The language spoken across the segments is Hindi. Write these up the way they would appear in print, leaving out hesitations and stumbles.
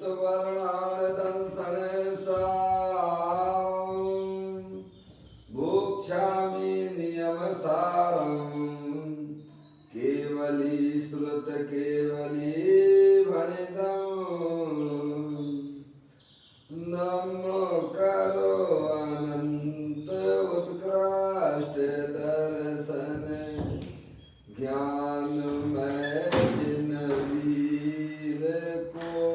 वर्णान दंसन भोक्ष्यामि नियम सारम केवली श्रुत केवली भणितम नमो करो अनंत उत्कृष्ट दर्शन ज्ञान में जिन वीर को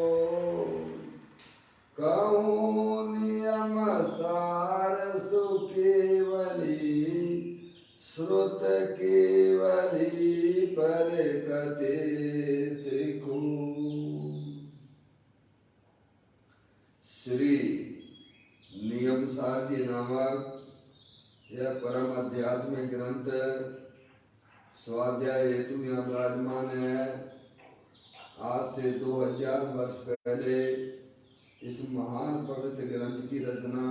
कहूँ नियम सार सु केवली श्रुत केवली पर कथित को। श्री नियम सार जी नामक यह परम आध्यात्मिक ग्रंथ स्वाध्याय हेतु यहाँ विराजमान है। आज से 2000 वर्ष पहले इस महान पवित्र ग्रंथ की रचना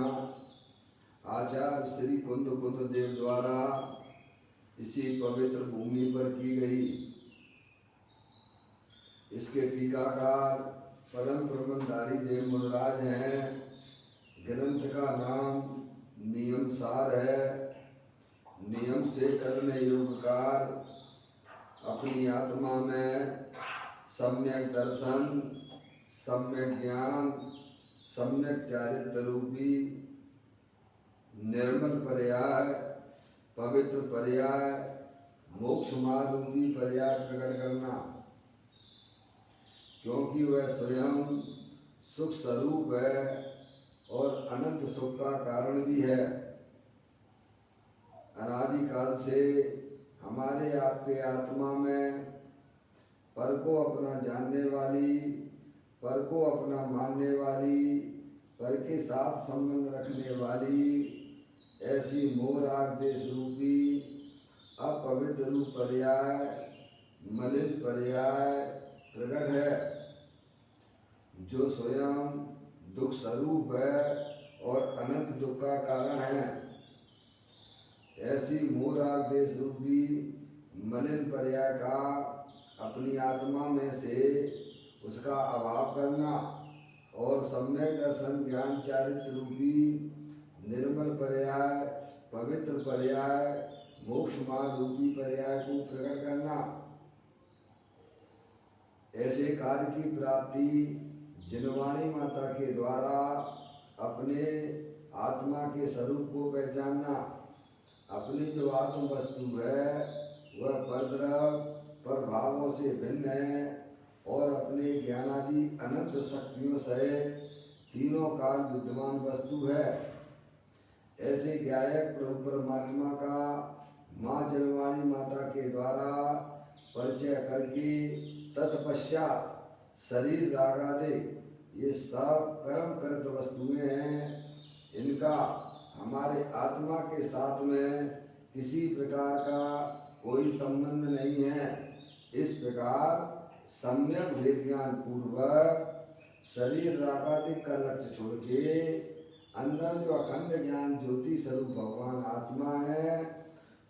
आचार्य श्री कुंद कुंद देव द्वारा इसी पवित्र भूमि पर की गई। इसके टीकाकार परम प्रबंधधारी देव मुनिराज हैं। ग्रंथ का नाम नियम सार है। नियम से करने योग्य कार्य अपनी आत्मा में सम्यक दर्शन, सम्यक ज्ञान, सम्यक चारित्र रूपी निर्मल पर्याय, पवित्र पर्याय, मोक्ष मार्ग रूपी पर्याय प्रकट करना, क्योंकि वह स्वयं सुख स्वरूप है और अनंत सुख का कारण भी है। अनादि काल से हमारे आपके आत्मा में पर को अपना जानने वाली, पर को अपना मानने वाली, पर के साथ संबंध रखने वाली ऐसी मोराग देश रूपी अपवित्र रूप पर्याय, मलिन पर्याय प्रकट है, जो स्वयं दुख स्वरूप है और अनंत दुख का कारण है। ऐसी मोराग देश रूपी मलिन पर्याय का अपनी आत्मा में से उसका अभाव करना और सम्यक दर्शन ज्ञान चारित्र रूपी निर्मल पर्याय, पवित्र पर्याय, मोक्ष मार्ग रूपी पर्याय को प्रकट करना। ऐसे कार्य की प्राप्ति जिनवाणी माता के द्वारा अपने आत्मा के स्वरूप को पहचानना। अपनी जो आत्म वस्तु है वह परद्रव पर भावों से भिन्न है और अपने ज्ञानादि अनंत शक्तियों से तीनों काल विद्यमान वस्तु है। ऐसे ज्ञायक प्रभु परमात्मा का माँ जनवाणी माता के द्वारा परिचय करके तत्पश्चात शरीर रागादि ये सब कर्म कृत वस्तुएं हैं। इनका हमारे आत्मा के साथ में किसी प्रकार का कोई संबंध नहीं है। इस प्रकार सम्यक भेद ज्ञान पूर्वक शरीर रागादि का लक्ष्य छोड़ के अंदर जो अखंड ज्ञान ज्योति स्वरूप भगवान आत्मा है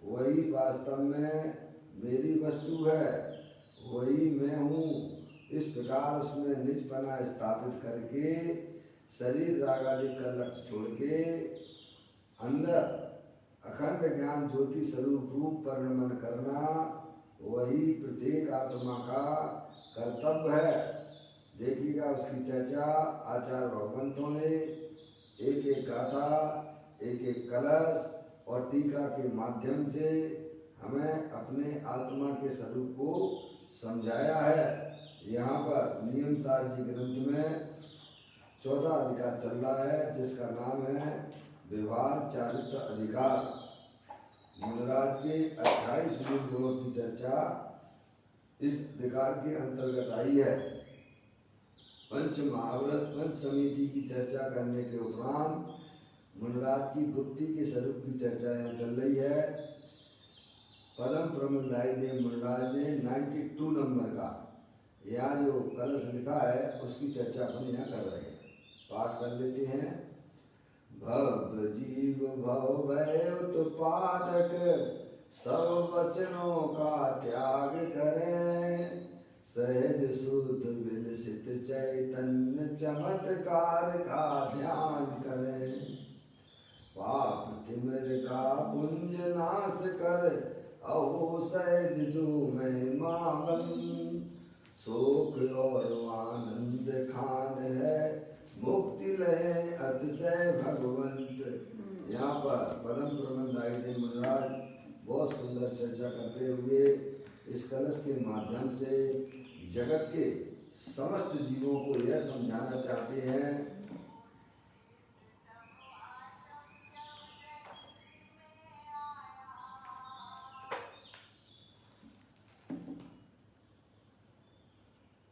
वही वास्तव में मेरी वस्तु है, वही मैं हूँ। इस प्रकार उसमें निजपना स्थापित करके शरीर रागादि का लक्ष्य छोड़ के अंदर अखंड ज्ञान ज्योति स्वरूप रूप परिणमन करना वही प्रत्येक आत्मा का कर्तव्य है। देखिएगा उसकी चर्चा आचार्य भगवंतों ने एक एक गाथा, एक एक कलश और टीका के माध्यम से हमें अपने आत्मा के स्वरूप को समझाया है। यहाँ पर नियम सार जी ग्रंथ में 14 अधिकार चल रहा है, जिसका नाम है व्यवहार चारित्र अधिकार। मुनिराज के 28 मूल गुणों की चर्चा इस अधिकार के अंतर्गत आई है। पंच महाव्रत पंच समिति की चर्चा करने के उपरांत मुनिराज की गुप्ती के स्वरूप की चर्चा यहाँ चल रही है। परम प्रबंधधारी देव मुनिराज ने 92 नंबर का यहाँ जो कलश लिखा है उसकी चर्चा अपन यहाँ कर रहे हैं। पाठ कर लेते हैं। भव जीव भव भय उत्पादक सब वचनों का त्याग करें, सहज शुद्ध विलसित चैतन्य चमत्कार का ध्यान करें। पाप तिमिर का पुंज नाश कर अहो सहज जो महिमावन। शोक और आनंद खान है मुक्ति लहे अतिशय भगवंत। यहाँ पर परम प्रबंधाई जी महाराज बहुत सुंदर चर्चा करते हुए इस कलश के माध्यम से जगत के समस्त जीवों को यह समझाना चाहते हैं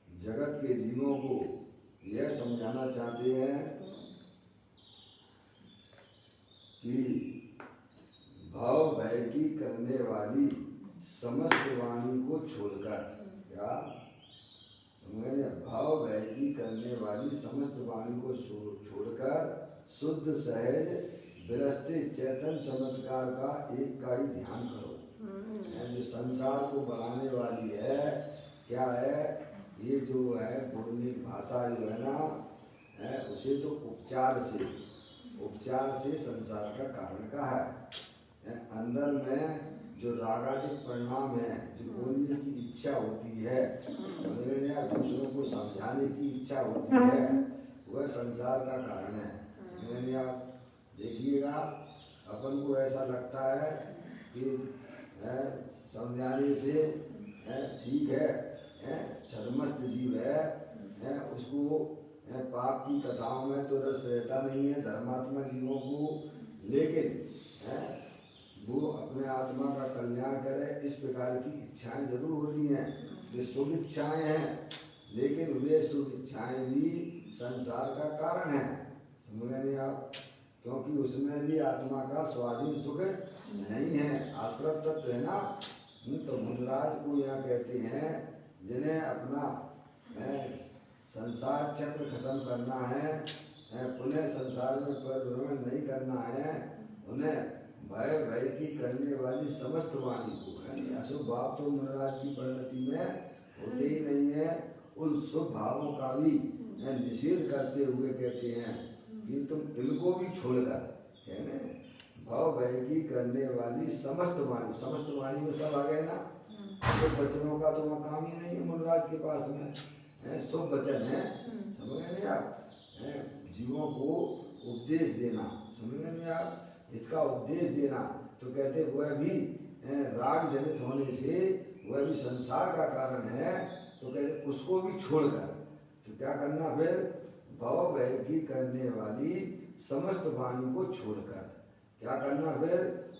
जगत के जीवों को यह समझाना चाहते हैं कि भाव भय की करने वाली समस्त वाणी को छोड़कर, क्या समझे, भाव भय की करने वाली समस्त वाणी को छोड़कर शुद्ध सहज विलसित चेतन चमत्कार का एक का ही ध्यान करो। जो संसार को बढ़ाने वाली है, क्या है, ये जो है बोलने भाषा जो है ना, उसे तो उपचार से संसार का कारण का है। अंदर में जो रागादिक परिणाम है, जो बोलने की इच्छा होती है, समझने या दूसरों को समझाने की इच्छा होती है, वह संसार का कारण है। समझने आप देखिएगा, अपन को ऐसा लगता है कि समझाने से ठीक है, छद्मस्त जीव है, उसको पाप की कथाओं में तो रस रहता नहीं है धर्मात्मा जीवों को, लेकिन वो अपने आत्मा का कल्याण करे, इस प्रकार की इच्छाएं जरूर होती हैं। वे शुभ इच्छाएं हैं, लेकिन वे शुभ इच्छाएं भी संसार का कारण है। समझ नहीं आप, क्योंकि उसमें भी आत्मा का स्वाधीन सुख नहीं है, आश्रत तत्व है ना। तो मुनिराज को यहाँ कहते हैं जिन्हें अपना संसार चक्र खत्म करना है, पुनः संसार में परिभ्रमण नहीं करना है, उन्हें भय की करने वाली समस्त वाणी को, अशुभ भाव तो मुनिराज की परिणति में होते ही नहीं है, उन शुभ भावों का भी निषेध करते हुए कहते हैं कि तुम इनको भी छोड़कर, कहने भाव भय की करने वाली समस्त वाणी में सब आ गए ना। शुभ वचनों का तो मकाम ही नहीं है मुनिराज के पास में, शुभ वचन है, समझ नहीं आप, जीवों को उपदेश देना, समझ नहीं आप, इसका उपदेश देना, तो कहते वह भी राग जनित होने से वह भी संसार का कारण है, तो कहते उसको भी छोड़कर, तो क्या करना फिर, भाव भय की करने वाली समस्त वाणी को छोड़कर क्या करना फिर,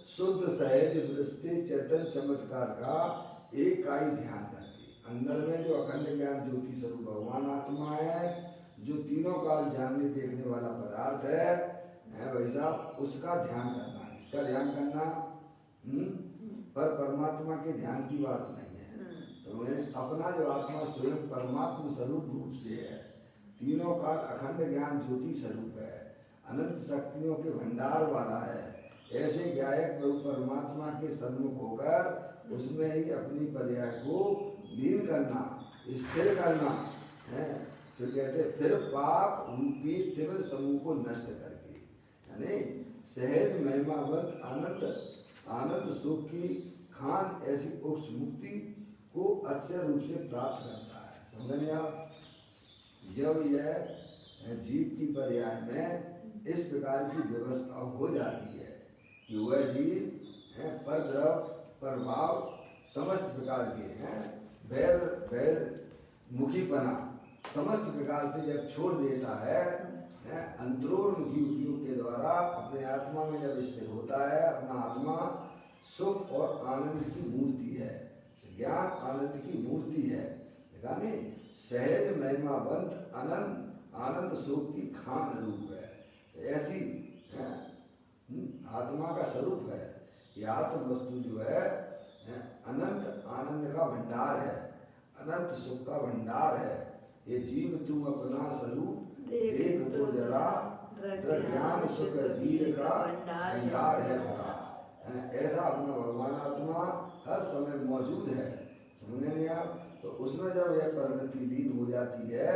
शुद्ध सहज विलसित चेतन चमत्कार का एक का ही ध्यान करके, अंदर में जो अखंड ज्ञान ज्योति स्वरूप भगवान आत्मा है, जो तीनों काल जानने देखने वाला पदार्थ है भाई साहब, उसका ध्यान करना। इसका ध्यान करना पर परमात्मा के ध्यान की बात नहीं है। समझे, अपना जो आत्मा स्वयं परमात्मा स्वरूप रूप से है, तीनों काल अखंड ज्ञान ज्योति स्वरूप है, अनंत शक्तियों के भंडार वाला है, ऐसे ज्ञायक परमात्मा के सन्मुख होकर उसमें ही अपनी पर्याय को लीन करना, स्थिर करना है। तो कहते फिर पाप रूपी तीव्र समूह को नष्ट करके, यानी सहज महिमावंत आनंद सुख की खान ऐसी उस मुक्ति को अच्छे रूप से प्राप्त करता है। समझ आप, जब यह जीव की पर्याय में इस प्रकार की व्यवस्था हो जाती है कि वह जीव परद्रव प्रभाव समस्त प्रकार के हैं, बैर मुखीपना समस्त प्रकार से जब छोड़ देता है, अंतरोन्मुखी उपयोग के द्वारा अपने आत्मा में जब स्थिर होता है, अपना आत्मा सुख और आनंद की मूर्ति है, ज्ञान आनंद की मूर्ति है, यानी सहज महिमावंत आनंद सुख की खान रूप है, ऐसी आत्मा का स्वरूप है। यह आत्म वस्तु जो है अनंत आनंद का भंडार है, अनंत सुख का भंडार है। ये जीव तुम अपना स्वरूप देख तो जरा, ज्ञान सुख वीर का भंडार है भरा। ऐसा अपना भगवान आत्मा हर समय मौजूद है। समझे नहीं आप, तो उसमें जब यह परिणति लीन हो जाती है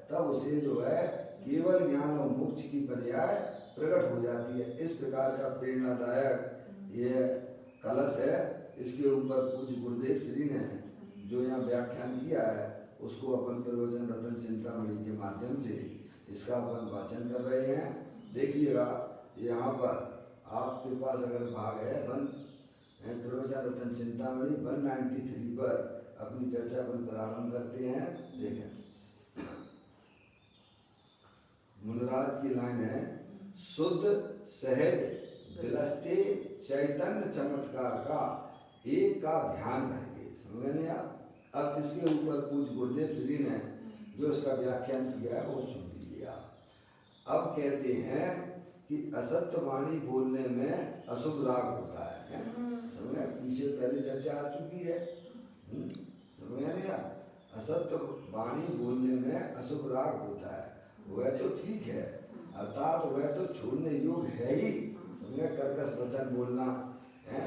तब उसे जो है केवल ज्ञान और मोक्ष की पर्याय प्रकट हो जाती है। इस प्रकार का प्रेरणादायक ये कलश है। इसके ऊपर पूज्य गुरुदेव श्री ने जो यहाँ व्याख्यान किया है उसको अपन प्रवचन रतन चिंतामणि के माध्यम से इसका अपन वाचन कर रहे हैं। देखिएगा यहाँ पर आपके पास अगर भाग है प्रवचन रतन चिंतामणि 193 पर अपनी चर्चा अपन प्रारंभ करते हैं। देखें मुनराज की लाइन है, शुद्ध सहज विलसते चैतन्य चमत्कार का एक का ध्यान करके। समझ नहीं आप? अब इसके ऊपर पूज्य गुरुदेव श्री ने जो इसका व्याख्यान किया है वो सुन लीजिए आप। अब कहते हैं कि असत्य वाणी बोलने में अशुभ राग होता है। समझे? पीछे पहले चर्चा आ चुकी है। समझ नहीं आप? असत्य वाणी बोलने में अशुभ राग होता है। वह तो ठीक है, अर्थात वह तो छोड़ने योग्य है ही। समझे? कर्कश वचन बोलना है,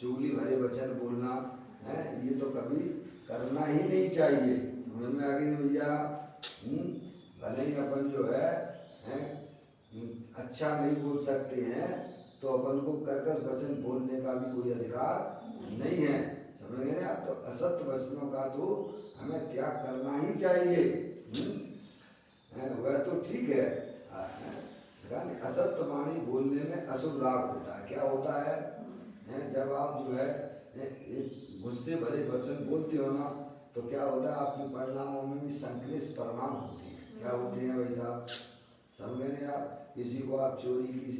चुगली भरे वचन बोलना है, ये तो कभी करना ही नहीं चाहिए। समझ में आ गई ना भैया? भले ही अपन जो है अच्छा नहीं बोल सकते हैं तो अपन को कर्कश वचन बोलने का भी कोई अधिकार नहीं है। समझ गए ना? तो असत्य वचनों का तो हमें त्याग करना ही चाहिए। वह तो ठीक है। असत्य वाणी बोलने में अशुभ राग होता है। क्या होता है? जब आप जो है गुस्से भरे वचन बोलते हो ना तो क्या होता है, आपके परिणामों में भी संक्लिष्ट परिणाम होते हैं। क्या होते हैं भाई साहब? समझ नहीं आप? किसी को आप चोरी की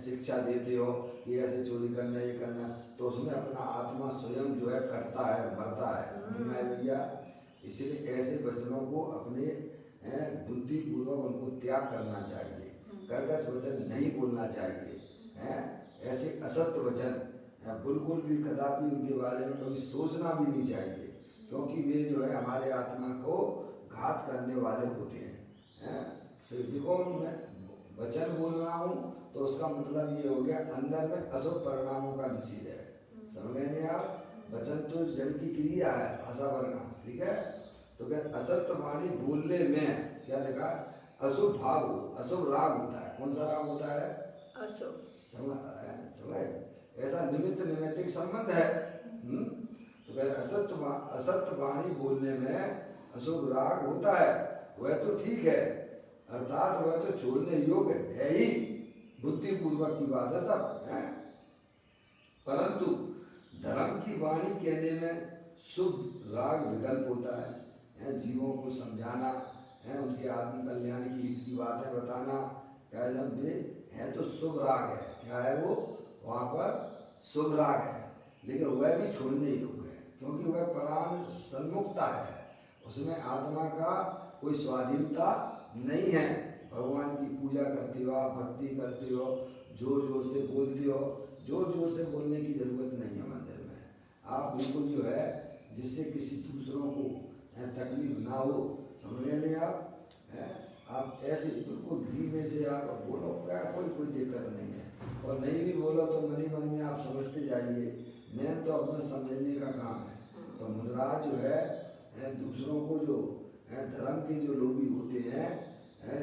शिक्षा देते हो कि ऐसे चोरी करना ये करना, तो उसमें अपना आत्मा स्वयं जो है कटता है, मरता है। समझ में आया भैया? इसलिए ऐसे वचनों को अपने बुद्धिपूर्वक उनको त्याग करना चाहिए। कर्कश वचन नहीं बोलना चाहिए। ऐसे असत्य वचन बिल्कुल भी कदापि उनके बारे में कभी सोचना भी नहीं चाहिए, क्योंकि वे जो है हमारे आत्मा को घात करने वाले होते हैं। देखो मैं वचन बोल रहा हूँ तो उसका मतलब ये हो गया अंदर में अशुभ परिणामों का निषेध है। समझ गए नहीं आप? वचन तो जड़ की क्रिया है, भाषा परिणाम। ठीक है? तो क्या असत्य वाणी बोलने में क्या लिखा? अशुभ भाव हो, अशुभ राग होता है। कौन सा राग होता है? अशुभ। समझ? ऐसा निमित्त निमित्तिक संबंध है। तो क्या असत्य वाणी बोलने में अशुभ राग होता है, वह तो ठीक है, अर्थात वह तो छोड़ने योग्य है ही। बुद्धिपूर्वक की बात है सब है। परंतु धर्म की वाणी कहने में शुभ राग विकल्प होता है। जीवों को समझाना है, उनके आत्म कल्याण की हित की बातें बताना, क्या जब वे है तो शुभ राग है। क्या है वो? वहाँ पर शुभ राग है, लेकिन वह भी छोड़ने योग्य है, क्योंकि वह प्राण सन्मुक्ता है। उसमें आत्मा का कोई स्वाधीनता नहीं है। भगवान की पूजा करते हो आप, भक्ति करते हो, जोर जोर से बोलते हो। जोर जोर से बोलने की जरूरत नहीं है मंदिर में। आप बिल्कुल जो है जिससे किसी दूसरों को तकलीफ ना हो। समझ नहीं आप ऐसे बिल्कुल धीमे से आप बोलो, क्या कोई दिक्कत नहीं है। और नहीं भी बोलो तो मन ही मन में आप समझते जाइए। मेन तो अपना समझने का काम है। तो मुनराज जो है दूसरों को जो धर्म के जो लोग भी होते हैं,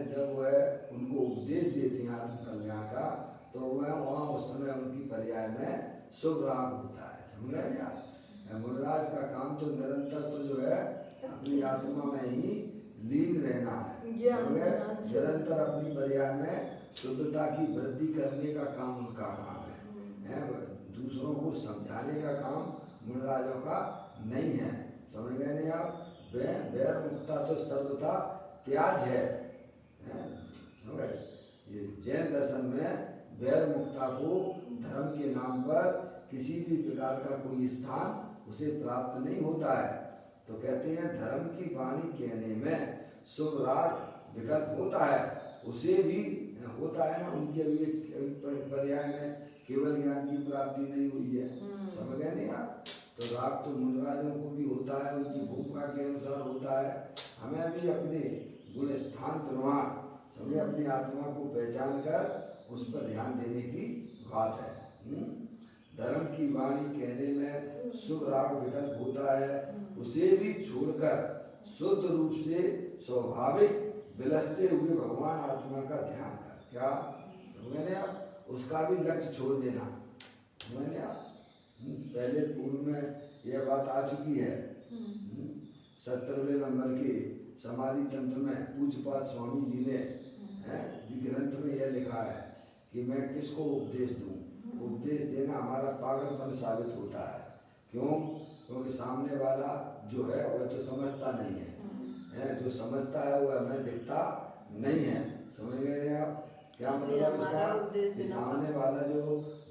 जब वह उनको उपदेश देते हैं आत्म कल्याण का, तो वह वहाँ उस समय उनकी पर्याय में शुभ राग होता है। समझ रहे आप? मुनराज का काम तो निरंतर तो जो है अपनी आत्मा में ही लीन रहना है। निरंतर अपनी पर्याय में शुद्धता की वृद्धि करने का काम उनका काम है। दूसरों को समझाने का काम मुनराजों का नहीं है। समझ गए नहीं आप? बैर मुक्ता तो सर्वथा त्याज है। समझ? ये जैन दर्शन में बैर मुक्ता को धर्म के नाम पर किसी भी प्रकार का कोई स्थान उसे प्राप्त नहीं होता है। तो कहते हैं धर्म की वाणी कहने में शुभ राग विकल्प होता है, उसे भी होता है ना। उनके अभी पर्याय में केवल ज्ञान की प्राप्ति नहीं हुई है। समझ गए नहीं आप? तो राग तो मुनराजों को भी होता है, उनकी भूमिका के अनुसार होता है। हमें भी अपने गुण स्थान प्रमाण समझे अपनी आत्मा को पहचान कर उस पर ध्यान देने की बात है। धर्म की वाणी कहने में शुभ राग विकल्प होता है, उसे भी छोड़कर शुद्ध रूप से स्वाभाविक विलसते हुए भगवान आत्मा का ध्यान कर। क्या मैंने आप उसका भी लक्ष्य छोड़ देना। मैंने आप पहले पूर्व में यह बात आ चुकी है। 17वें नंबर के समाधि तंत्र में पूज्यपाद स्वामी जी ने ग्रंथ में यह लिखा है कि मैं किसको उपदेश दूं। उपदेश देना हमारा पागलपन साबित होता है। क्यों? क्योंकि सामने वाला जो है वह तो समझता नहीं है, जो समझता है वह हमें दिखता नहीं है। समझ गए आप? क्या मतलब इसका कि सामने वाला जो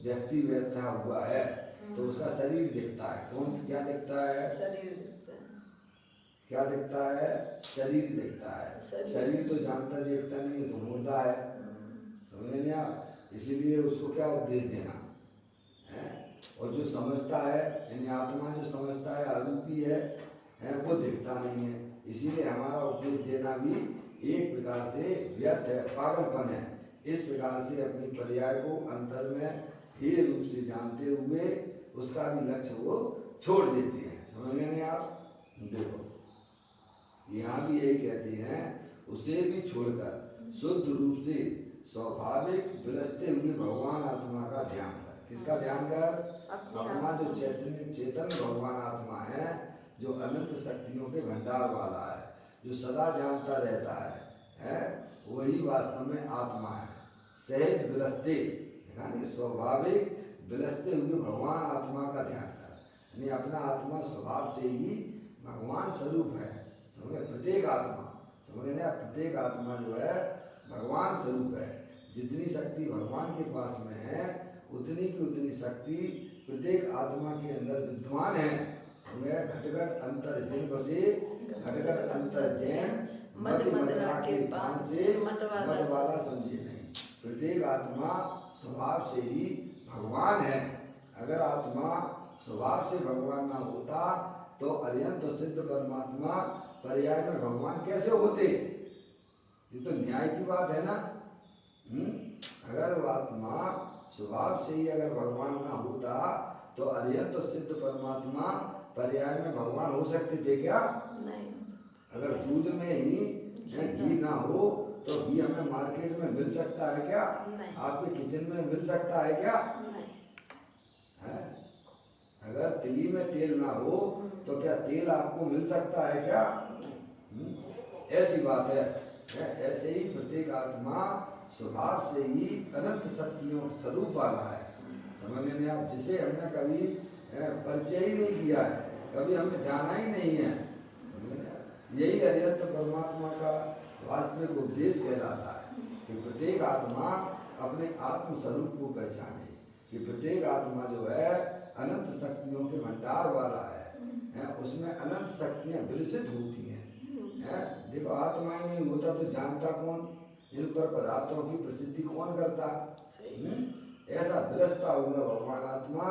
व्यक्ति बैठा हुआ है तो उसका शरीर दिखता है। कौन क्या दिखता है? शरीर दिखता है। क्या दिखता है? शरीर दिखता है। शरीर तो जानता देखता नहीं है, तो मुर्दा है। समझ नहीं आप? इसीलिए उसको क्या उपदेश देना है? और जो समझता है यानी आत्मा जो समझता है अरूपी है वो दिखता नहीं है। इसीलिए हमारा उपदेश देना भी एक प्रकार से व्यर्थ है, पागलपन है। इस प्रकार से अपनी पर्याय को अंतर में ही रूप से जानते हुए उसका भी लक्ष्य वो छोड़ देते हैं। समझ नहीं आप? देखो यहाँ भी यही कहते हैं, उसे भी छोड़कर शुद्ध रूप से स्वाभाविक विलसते हुए भगवान आत्मा का ध्यान कर। किसका ध्यान कर? अपना जो चेतन भगवान आत्मा है, जो अनंत शक्तियों के भंडार वाला है, जो सदा जानता रहता है वही वास्तव में आत्मा है। सहज विलसते यानी स्वाभाविक विलसते हुए भगवान आत्मा का ध्यान कर। यानी अपना आत्मा स्वभाव से ही भगवान स्वरूप है। समझे? प्रत्येक आत्मा, समझे ना, प्रत्येक आत्मा जो है भगवान स्वरूप है। जितनी शक्ति भगवान के पास में है उतनी की उतनी शक्ति प्रत्येक आत्मा के अंदर विद्यमान है। घटघट अंतर जिन बसे घटघट अंतर जैन मत मदरा के पान से मतवाला समझे नहीं। प्रत्येक आत्मा स्वभाव से ही भगवान है। अगर आत्मा स्वभाव से भगवान ना होता तो अत्यंत सिद्ध परमात्मा पर्याय में भगवान कैसे होते? ये तो न्याय की बात है ना। अगर आत्मा स्वभाव से ही अगर भगवान ना होता तो अत्यंत सिद्ध परमात्मा पर्याय में भगवान हो सकते थे क्या? नहीं। अगर दूध में ही घी ना हो तो घी हमें मार्केट में मिल सकता है क्या? नहीं। आपके किचन में मिल सकता है क्या? नहीं। है? अगर तिली में तेल ना हो तो क्या तेल आपको मिल सकता है क्या? ऐसी बात है। ऐसे ही प्रत्येक आत्मा स्वभाव से ही अनंत शक्तियों स्वरूप वाला है। समझ लें आप? जिसे हमने कभी परिचय ही नहीं किया है, कभी हमने जाना ही नहीं है। यही अनंत परमात्मा का वास्तविक उपदेश कहलाता है कि प्रत्येक आत्मा अपने आत्म स्वरूप को पहचाने, कि प्रत्येक आत्मा जो है अनंत शक्तियों के भंडार वाला है। उसमें अनंत शक्तियां विलसित होती हैं। देखो आत्मा ही नहीं होता तो जानता कौन? इन पर पदार्थों की प्रसिद्धि कौन करता? ऐसा विलसता हुआ भगवान आत्मा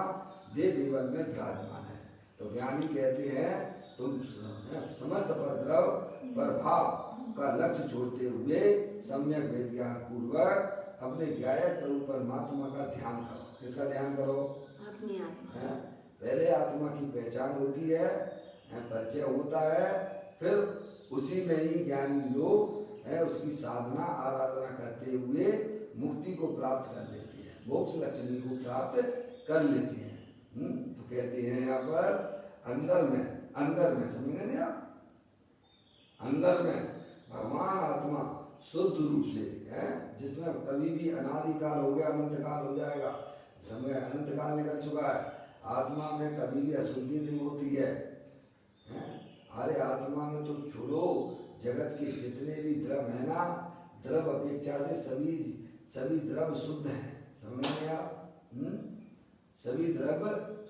देह जीवन में विराजमान है। तो ज्ञानी कहते हैं तुम समस्त परद्रव प्रभाव का लक्ष्य छोड़ते हुए सम्यक वेद्यान पूर्वक अपने ज्ञायक प्रभु परमात्मा का ध्यान करो। किसका ध्यान करो? अपनी आत्मा। पहले आत्मा की पहचान होती है, परिचय होता है, फिर उसी में ही ज्ञानी लोग उसकी साधना आराधना करते हुए मुक्ति को प्राप्त कर लेते हैं, मोक्ष लक्ष्मी को प्राप्त कर लेते हैं। तो कहते हैं यहाँ पर अंदर में समझेंगे नहीं आप? अंदर में भगवान आत्मा शुद्ध रूप से है, जिसमें कभी भी अनादिकाल हो गया अनंत काल हो जाएगा। समय अनंत काल निकल चुका है। आत्मा में कभी भी अशुद्धि नहीं होती है। अरे आत्मा में तो छोड़ो, जगत के जितने भी द्रव है ना, द्रव अपेक्षा से सभी द्रव शुद्ध हैं। समझ रहे हैं आप? सभी द्रव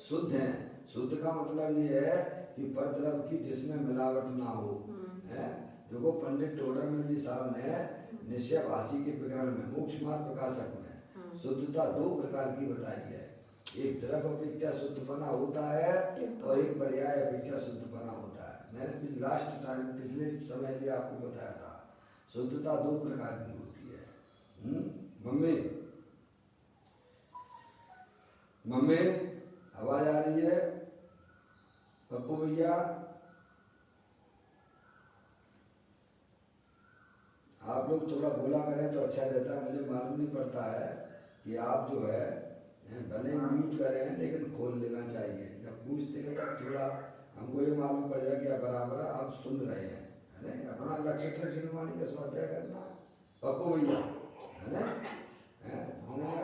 शुद्ध हैं। शुद्ध का मतलब ये है कि परद्रव की जिसमें मिलावट ना हो। देखो पंडित टोडरमल जी साहब ने निश्चय भाषी के प्रकरण में मोक्ष मार्ग प्रकाशक में शुद्धता दो प्रकार की बताई है। एक द्रव अपेक्षा शुद्धपना होता है और एक पर्याय अपेक्षा शुद्धपना होता है। मैंने लास्ट टाइम पिछले समय भी आपको बताया था, शुद्धता दो प्रकार की होती है। मम्मी आवाज आ रही है? पप्पू भैया आप लोग थोड़ा बोला करें तो अच्छा रहता है। मुझे मालूम नहीं पड़ता है कि आप जो है भले म्यूट करें लेकिन खोल लेना चाहिए। जब पूछते हैं तब थोड़ा हमको ये मालूम पड़ जाए कि बराबर आप सुन रहे हैं, है ना। अपना लक्ष्य तो जिनवाणी का स्वाध्याय करना पप्पू भैया, है ना। हमने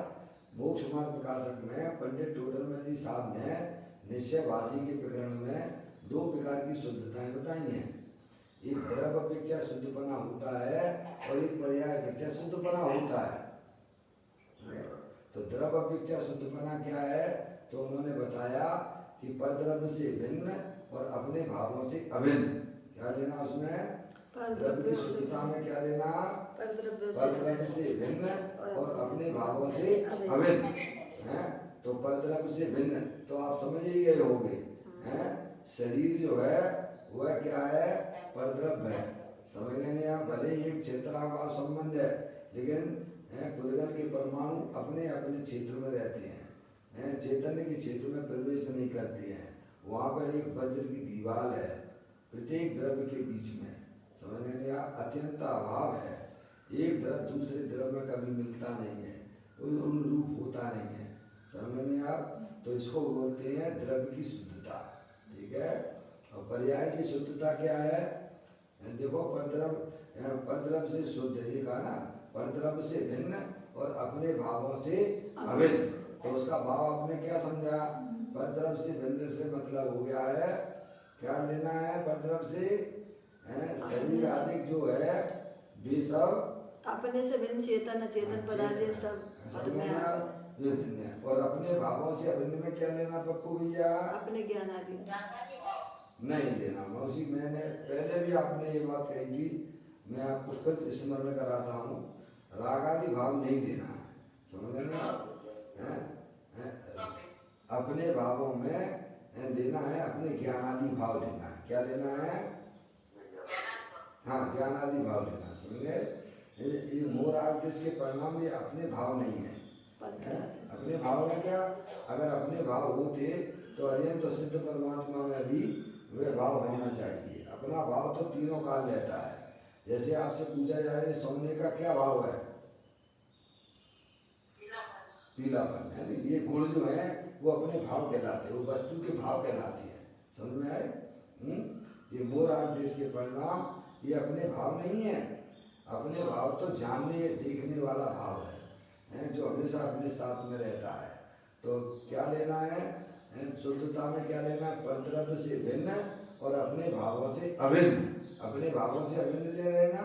मोक्ष मार्ग प्रकाशक में पंडित टोडरमल जी साहब ने निश्चयवासी के प्रकरण में 2 प्रकार की शुद्धताएं बताई हैं। एक द्रव्य अपेक्षा शुद्धपना होता है और एक पर्याय अपेक्षा शुद्धपना होता है। तो द्रव्य अपेक्षा शुद्धपना क्या है? तो उन्होंने बताया कि परद्रव्य से भिन्न और अपने भावों से अभिन्न। क्या लेना उसमें? द्रव्य की शुद्धता में क्या लेना? परद्रव्य से भिन्न और अपने भावों से अभिन्न है। तो परद्रव्य से भिन्न तो आप समझ ही गए होंगे हैं। शरीर जो है वह क्या है? परद्रव्य है। समझ गए नहीं आप? भले ही एक क्षेत्राभाव संबंध है लेकिन खुदगल के परमाणु अपने अपने क्षेत्र में रहते हैं, चैतन्य के क्षेत्र में प्रवेश नहीं करते हैं। वहाँ पर एक वज्र की दीवार है प्रत्येक द्रव्य के बीच में। समझ गए नहीं आप? अत्यंत अभाव है। एक द्रव्य दूसरे द्रव्य में कभी मिलता नहीं है, अनुरूप होता नहीं है। समझ नहीं आप? तो इसको बोलते हैं द्रव्य की शुद्धता। ठीक है। और पर्याय की शुद्धता क्या है? देखो परद्रव्य से शुद्ध, ये कहा ना, परद्रव्य से भिन्न और अपने भावों से अभिन्न। तो उसका भाव आपने क्या समझा? परद्रव्य से भिन्न से मतलब हो गया है क्या लेना है? परद्रव्य से शरीर आदि जो है वे सब अपने से भिन्न चेतन अचेतन पदार्थ सब भिन्न है। और अपने भावों से अभिन्न में क्या लेना पप्पू भैया? अपने ज्ञान आदि नहीं देना। मौसी मैंने पहले भी आपने ये बात कही थी, मैं आपको फिर स्मरण कराता हूँ। राग आदि भाव नहीं देना है। समझ लेना अपने भावों में लेना है, अपने ज्ञान आदि भाव लेना है। क्या लेना है? हाँ, ज्ञान आदि भाव लेना। समझे? ये मोह राग जिसके परिणाम ये अपने भाव नहीं है। अपने भाव में क्या? अगर अपने भाव होते तो अत्यंत तो सिद्ध परमात्मा में भी वे भाव होना चाहिए। अपना भाव तो तीनों काल रहता है। जैसे आपसे पूछा जाए सोने का क्या भाव है? पीलापन है। ये गुण जो है वो अपने भाव कहलाते हैं, वो वस्तु के भाव कहलाते हैं। समझ में आए? ये मोह राग देश के परिणाम ये अपने भाव नहीं है। अपने भाव तो जानने देखने वाला भाव है, जो हमेशा अपने साथ में रहता है। तो क्या लेना है? शुद्धता में क्या लेना? परद्रव्य से भिन्न और अपने भावों से अभिन्न। अपने भावों से अभिन्न ले लेना।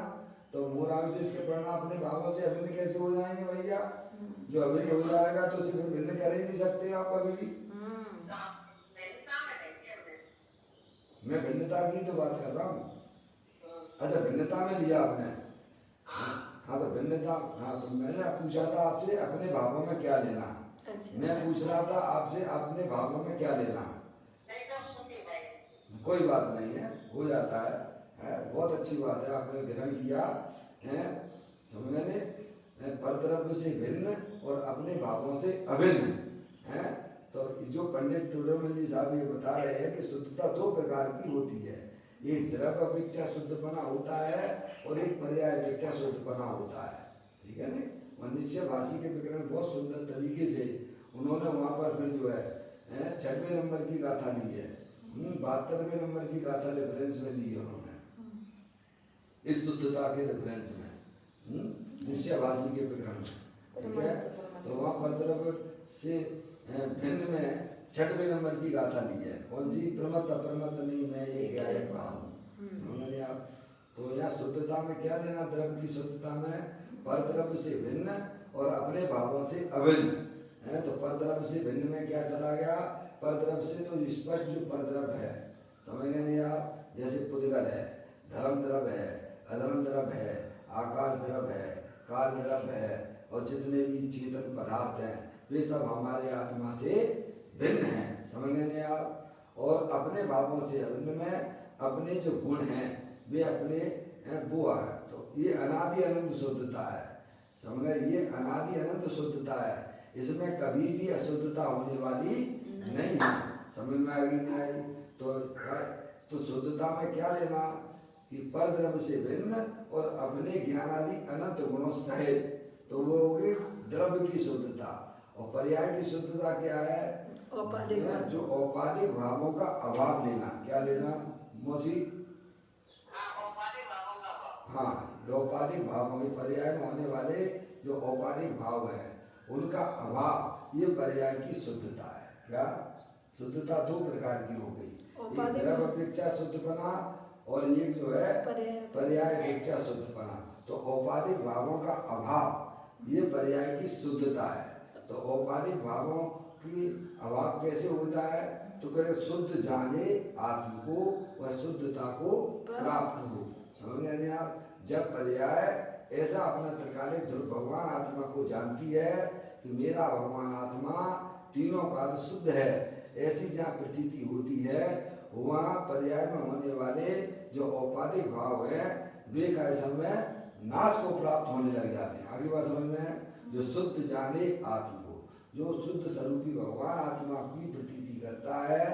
तो मोह राग देश के परिणाम अपने भावों से अभिन्न कैसे हो जाएंगे भैया? जो अभिन्न हो जाएगा तो सिर्फ भिन्न कर ही नहीं सकते आप कभी भी। मैं भिन्नता की तो बात कर रहा हूँ। अच्छा, भिन्नता में लिया आपने? हाँ तो भिन्नता, हाँ तो मैंने पूछा था आपसे अपने भावों में क्या लेना। मैं पूछ रहा था आपसे अपने भावों में क्या लेना। कोई बात नहीं है, हो जाता है। बहुत अच्छी बात है, आपने ग्रहण किया है। समझने परद्रव्य से भिन्न और अपने भावों से अभिन्न है। तो जो पंडित टोडरमल जी साहब ये बता रहे हैं कि शुद्धता 2 प्रकार की होती है। एक द्रव्य अपेक्षा शुद्धपना होता है और एक पर्याय अपेक्षा शुद्धपना होता है। ठीक है ना। निश्चयवासी के प्रकरण बहुत सुंदर तरीके से उन्होंने वहाँ पर फिर जो है 6वें नंबर की गाथा ली है, 72वें नंबर की गाथा रेफरेंस में ली है उन्होंने, इस शुद्धता के रेफरेंस में निश्चयवासी के प्रकरण में। ठीक है। तो वहाँ परद्रव्य से भिन्न में 6वें नंबर की गाथा ली है। कौन सी? प्रमत्त अप्रमत्त नहीं मैं ये क्या है उन्होंने आप। तो यहाँ शुद्धता में क्या लेना? द्रव्य की शुद्धता में परद्रव्य से भिन्न और अपने भावों से अभिन्न है। तो परद्रव्य से भिन्न में क्या चला गया? परद्रव्य से तो स्पष्ट जो परद्रव्य है, समझ गए नहीं आप? जैसे पुद्गल है, धर्म द्रव्य है, अधर्म द्रव्य है, आकाश द्रव्य है, काल द्रव्य है, और जितने भी चेतन पदार्थ हैं वे सब हमारे आत्मा से भिन्न हैं। समझ गए नहीं आप? और अपने भावों से अभिन्न में अपने जो गुण हैं वे अपने वो है। तो ये अनादि अनंत शुद्धता है। समझ गए? ये अनादि अनंत शुद्धता है। इसमें कभी भी अशुद्धता होने वाली नहीं है। समझ में आएगी नहीं आई? तो शुद्धता में क्या लेना कि पर द्रव्य से भिन्न और अपने ज्ञानादि अनंत गुणों सहित, तो वो होगी द्रव्य की शुद्धता। और पर्याय की शुद्धता क्या है? औपाधिक भाव। जो औपाधिक भावों का अभाव लेना। क्या लेना मौसी? हाँ, जो औपाधिक भावों के पर्याय में होने वाले जो औपाधिक भाव है उनका अभाव, ये पर्याय की शुद्धता है। क्या शुद्धता? दो प्रकार की हो गई, एक द्रव्य अपेक्षा शुद्धपना और एक जो है पर्याय अपेक्षा शुद्धपना। तो औपाधिक भावों का अभाव ये पर्याय की शुद्धता है। तो औपाधिक भावों की अभाव कैसे होता है? तो कहते शुद्ध जाने आत्म को वह शुद्धता को प्राप्त हो। समझ रहे हैं आप? जब पर्याय ऐसा अपना त्रिकालिक ध्रुव भगवान आत्मा को जानती है कि मेरा भगवान आत्मा तीनों काल शुद्ध है, ऐसी जहाँ प्रतीति होती है वहाँ पर्याय में होने वाले जो औपाधिक भाव है वे का समय नाश को प्राप्त होने लग जाते हैं। आगे बात समझ में? जो शुद्ध जाने आत्मा को, जो शुद्ध स्वरूपी भगवान आत्मा की प्रतीति करता है,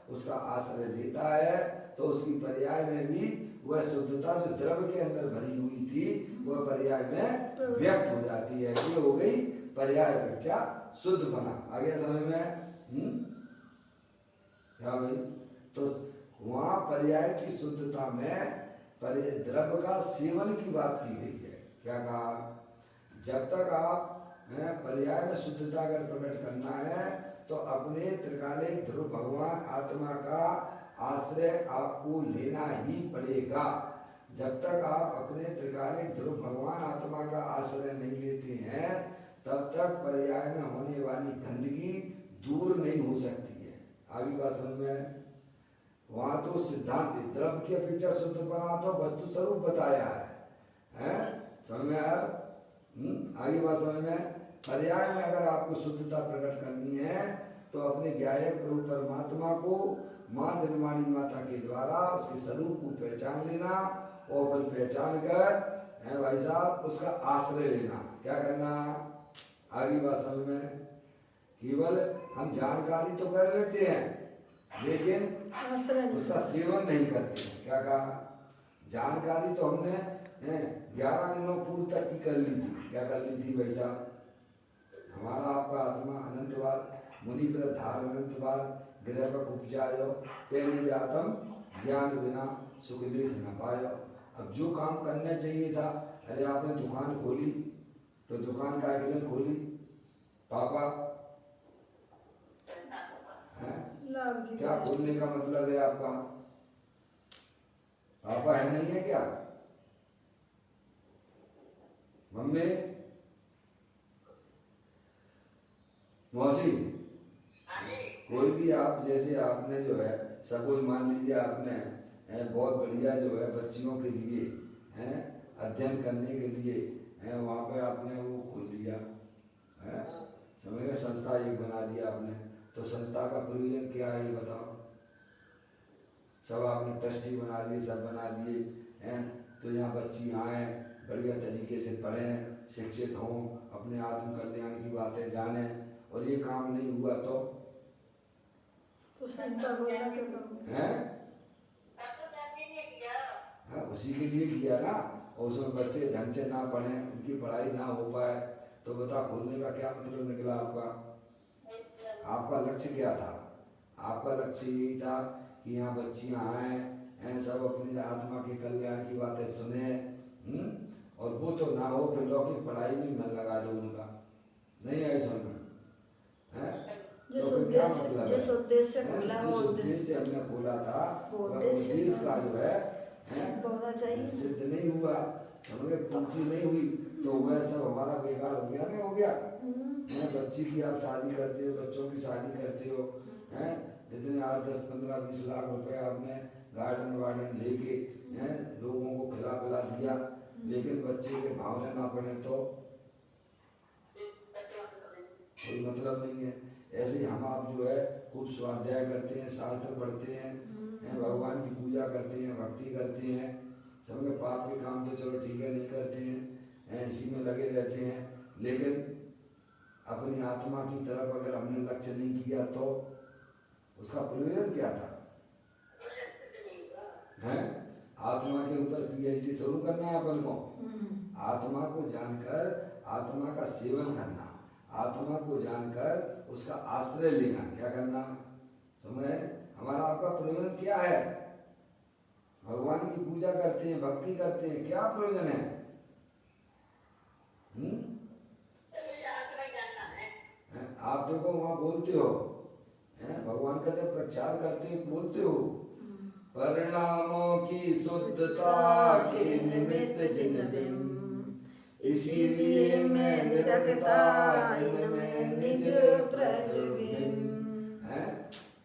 उसका आश्रय लेता है, तो उसकी पर्याय में भी वह शुद्धता जो द्रव्य के अंदर भरी हुई थी वह पर्याय में व्यक्त हो जाती है। ये हो गई पर्याय अपेक्षा शुद्ध बना। आगे समझ में? क्या भाई? तो वहाँ पर्याय की शुद्धता में द्रव्य का सेवन की बात की गई है। क्या कहा? जब तक आप पर्याय में शुद्धता अगर प्रकट करना है तो अपने त्रिकालिक ध्रुव भगवान आत्मा का आश्रय आपको लेना ही पड़ेगा। जब तक आप अपने त्रिकालिक ध्रुव भगवान आत्मा का आश्रय नहीं लेते हैं तब तक पर्याय में होने वाली गंदगी दूर नहीं हो सकती है। आगे बात समझ में? वहाँ तो सिद्धांत द्रव्य की अपेक्षा शुद्ध बना तो वस्तु स्वरूप बताया है? समझ में आया? आगे बात समझ में? पर्याय में अगर आपको शुद्धता प्रकट करनी है तो अपने ज्ञायक प्रभु परमात्मा को माँ निर्माणी माता के द्वारा उसके स्वरूप को पहचान लेना और फिर पहचान कर भाई साहब उसका आश्रय लेना। क्या करना? आगे बात समझ में? केवल हम जानकारी तो कर लेते हैं लेकिन उसका सेवन नहीं करते हैं। क्या कहा? जानकारी तो हमने 11 दिनों पूर्व तक की कर ली थी। क्या कर ली थी भाई साहब? हमारा आपका आत्मा अनंत बार मुनि प्रधार अनंत बार ग्रह पर उपजायो पहले जातम ज्ञान बिना सुख लेस न पायो। अब जो काम करना चाहिए था, अरे आपने दुकान खोली तो दुकान का के लिए खोली? पापा है? क्या खोलने का मतलब है आपका? पापा है नहीं है क्या? मम्मी मौसी कोई भी आप जैसे आपने जो है सपोज मान लीजिए आपने बहुत बढ़िया जो है बच्चियों के लिए हैं अध्ययन करने के लिए हैं वहाँ पे आपने वो खोल दिया है, समझ गए? संस्था एक बना दिया आपने, तो संस्था का प्रयोजन क्या है ये बताओ? सब आपने ट्रस्टी बना दिए, सब बना दिए हैं, तो यहाँ बच्ची आएँ बढ़िया तरीके से पढ़ें, शिक्षित हों, अपने आत्म कल्याण की बातें जानें, और ये काम नहीं हुआ तो संस्था बोलना क्यों कम है? हाँ, उसी के लिए किया ना। और उसमें बच्चे ढंग से ना पढ़ें, उनकी पढ़ाई ना हो पाए, तो बता खोलने का क्या मतलब निकला आपका? आपका लक्ष्य क्या था? आपका लक्ष्य यही था कि यहाँ बच्चियाँ आएँ, सब अपनी आत्मा के कल्याण की बातें सुने, और वो तो ना हो फिर लौकिक पढ़ाई में मन लगा दो उनका। नहीं आई समझ में? जिस उद्देश्य से हमने खोला था वो उद्देश्य का जो है सिद्ध नहीं हुआ, हमें पूर्ति नहीं हुई, तो वह सब हमारा बेकार हो गया। नहीं हो गया? बच्ची की आप शादी करते हो, बच्चों की शादी करते हो, हैं इतने 8, 10, 15, 20 लाख रुपए आपने गार्डन वार्डन लेके लोगों को खिला पिला दिया, लेकिन बच्चे के भावने ना पड़े तो कोई मतलब नहीं है। ऐसे ही हम आप जो है खूब स्वाध्याय करते हैं, शास्त्र पढ़ते हैं, भगवान की पूजा करते हैं, भक्ति करते हैं, सबके पाप के काम तो चलो ठीक है नहीं करते हैं, इसी में लगे रहते हैं, लेकिन अपनी आत्मा की तरफ अगर हमने लक्ष्य नहीं किया तो उसका प्रयोजन क्या था? हैं? आत्मा के ऊपर पीएचडी थोड़ा करना है अपन को। आत्मा को जानकर आत्मा का सेवन करना, आत्मा को जानकर उसका आश्रय लेना। क्या करना? समझ रहे? हमारा आपका प्रयोजन क्या है? भगवान की पूजा करते हैं, भक्ति करते हैं, क्या प्रयोजन है? आप देखो वहां बोलते हो, भगवान का जब प्रचार करते हो बोलते हो परिणामों की शुद्धता के निमित्त जिनबिम, इसीलिए मैं निरखता इनमें निज प्रतिबिंब।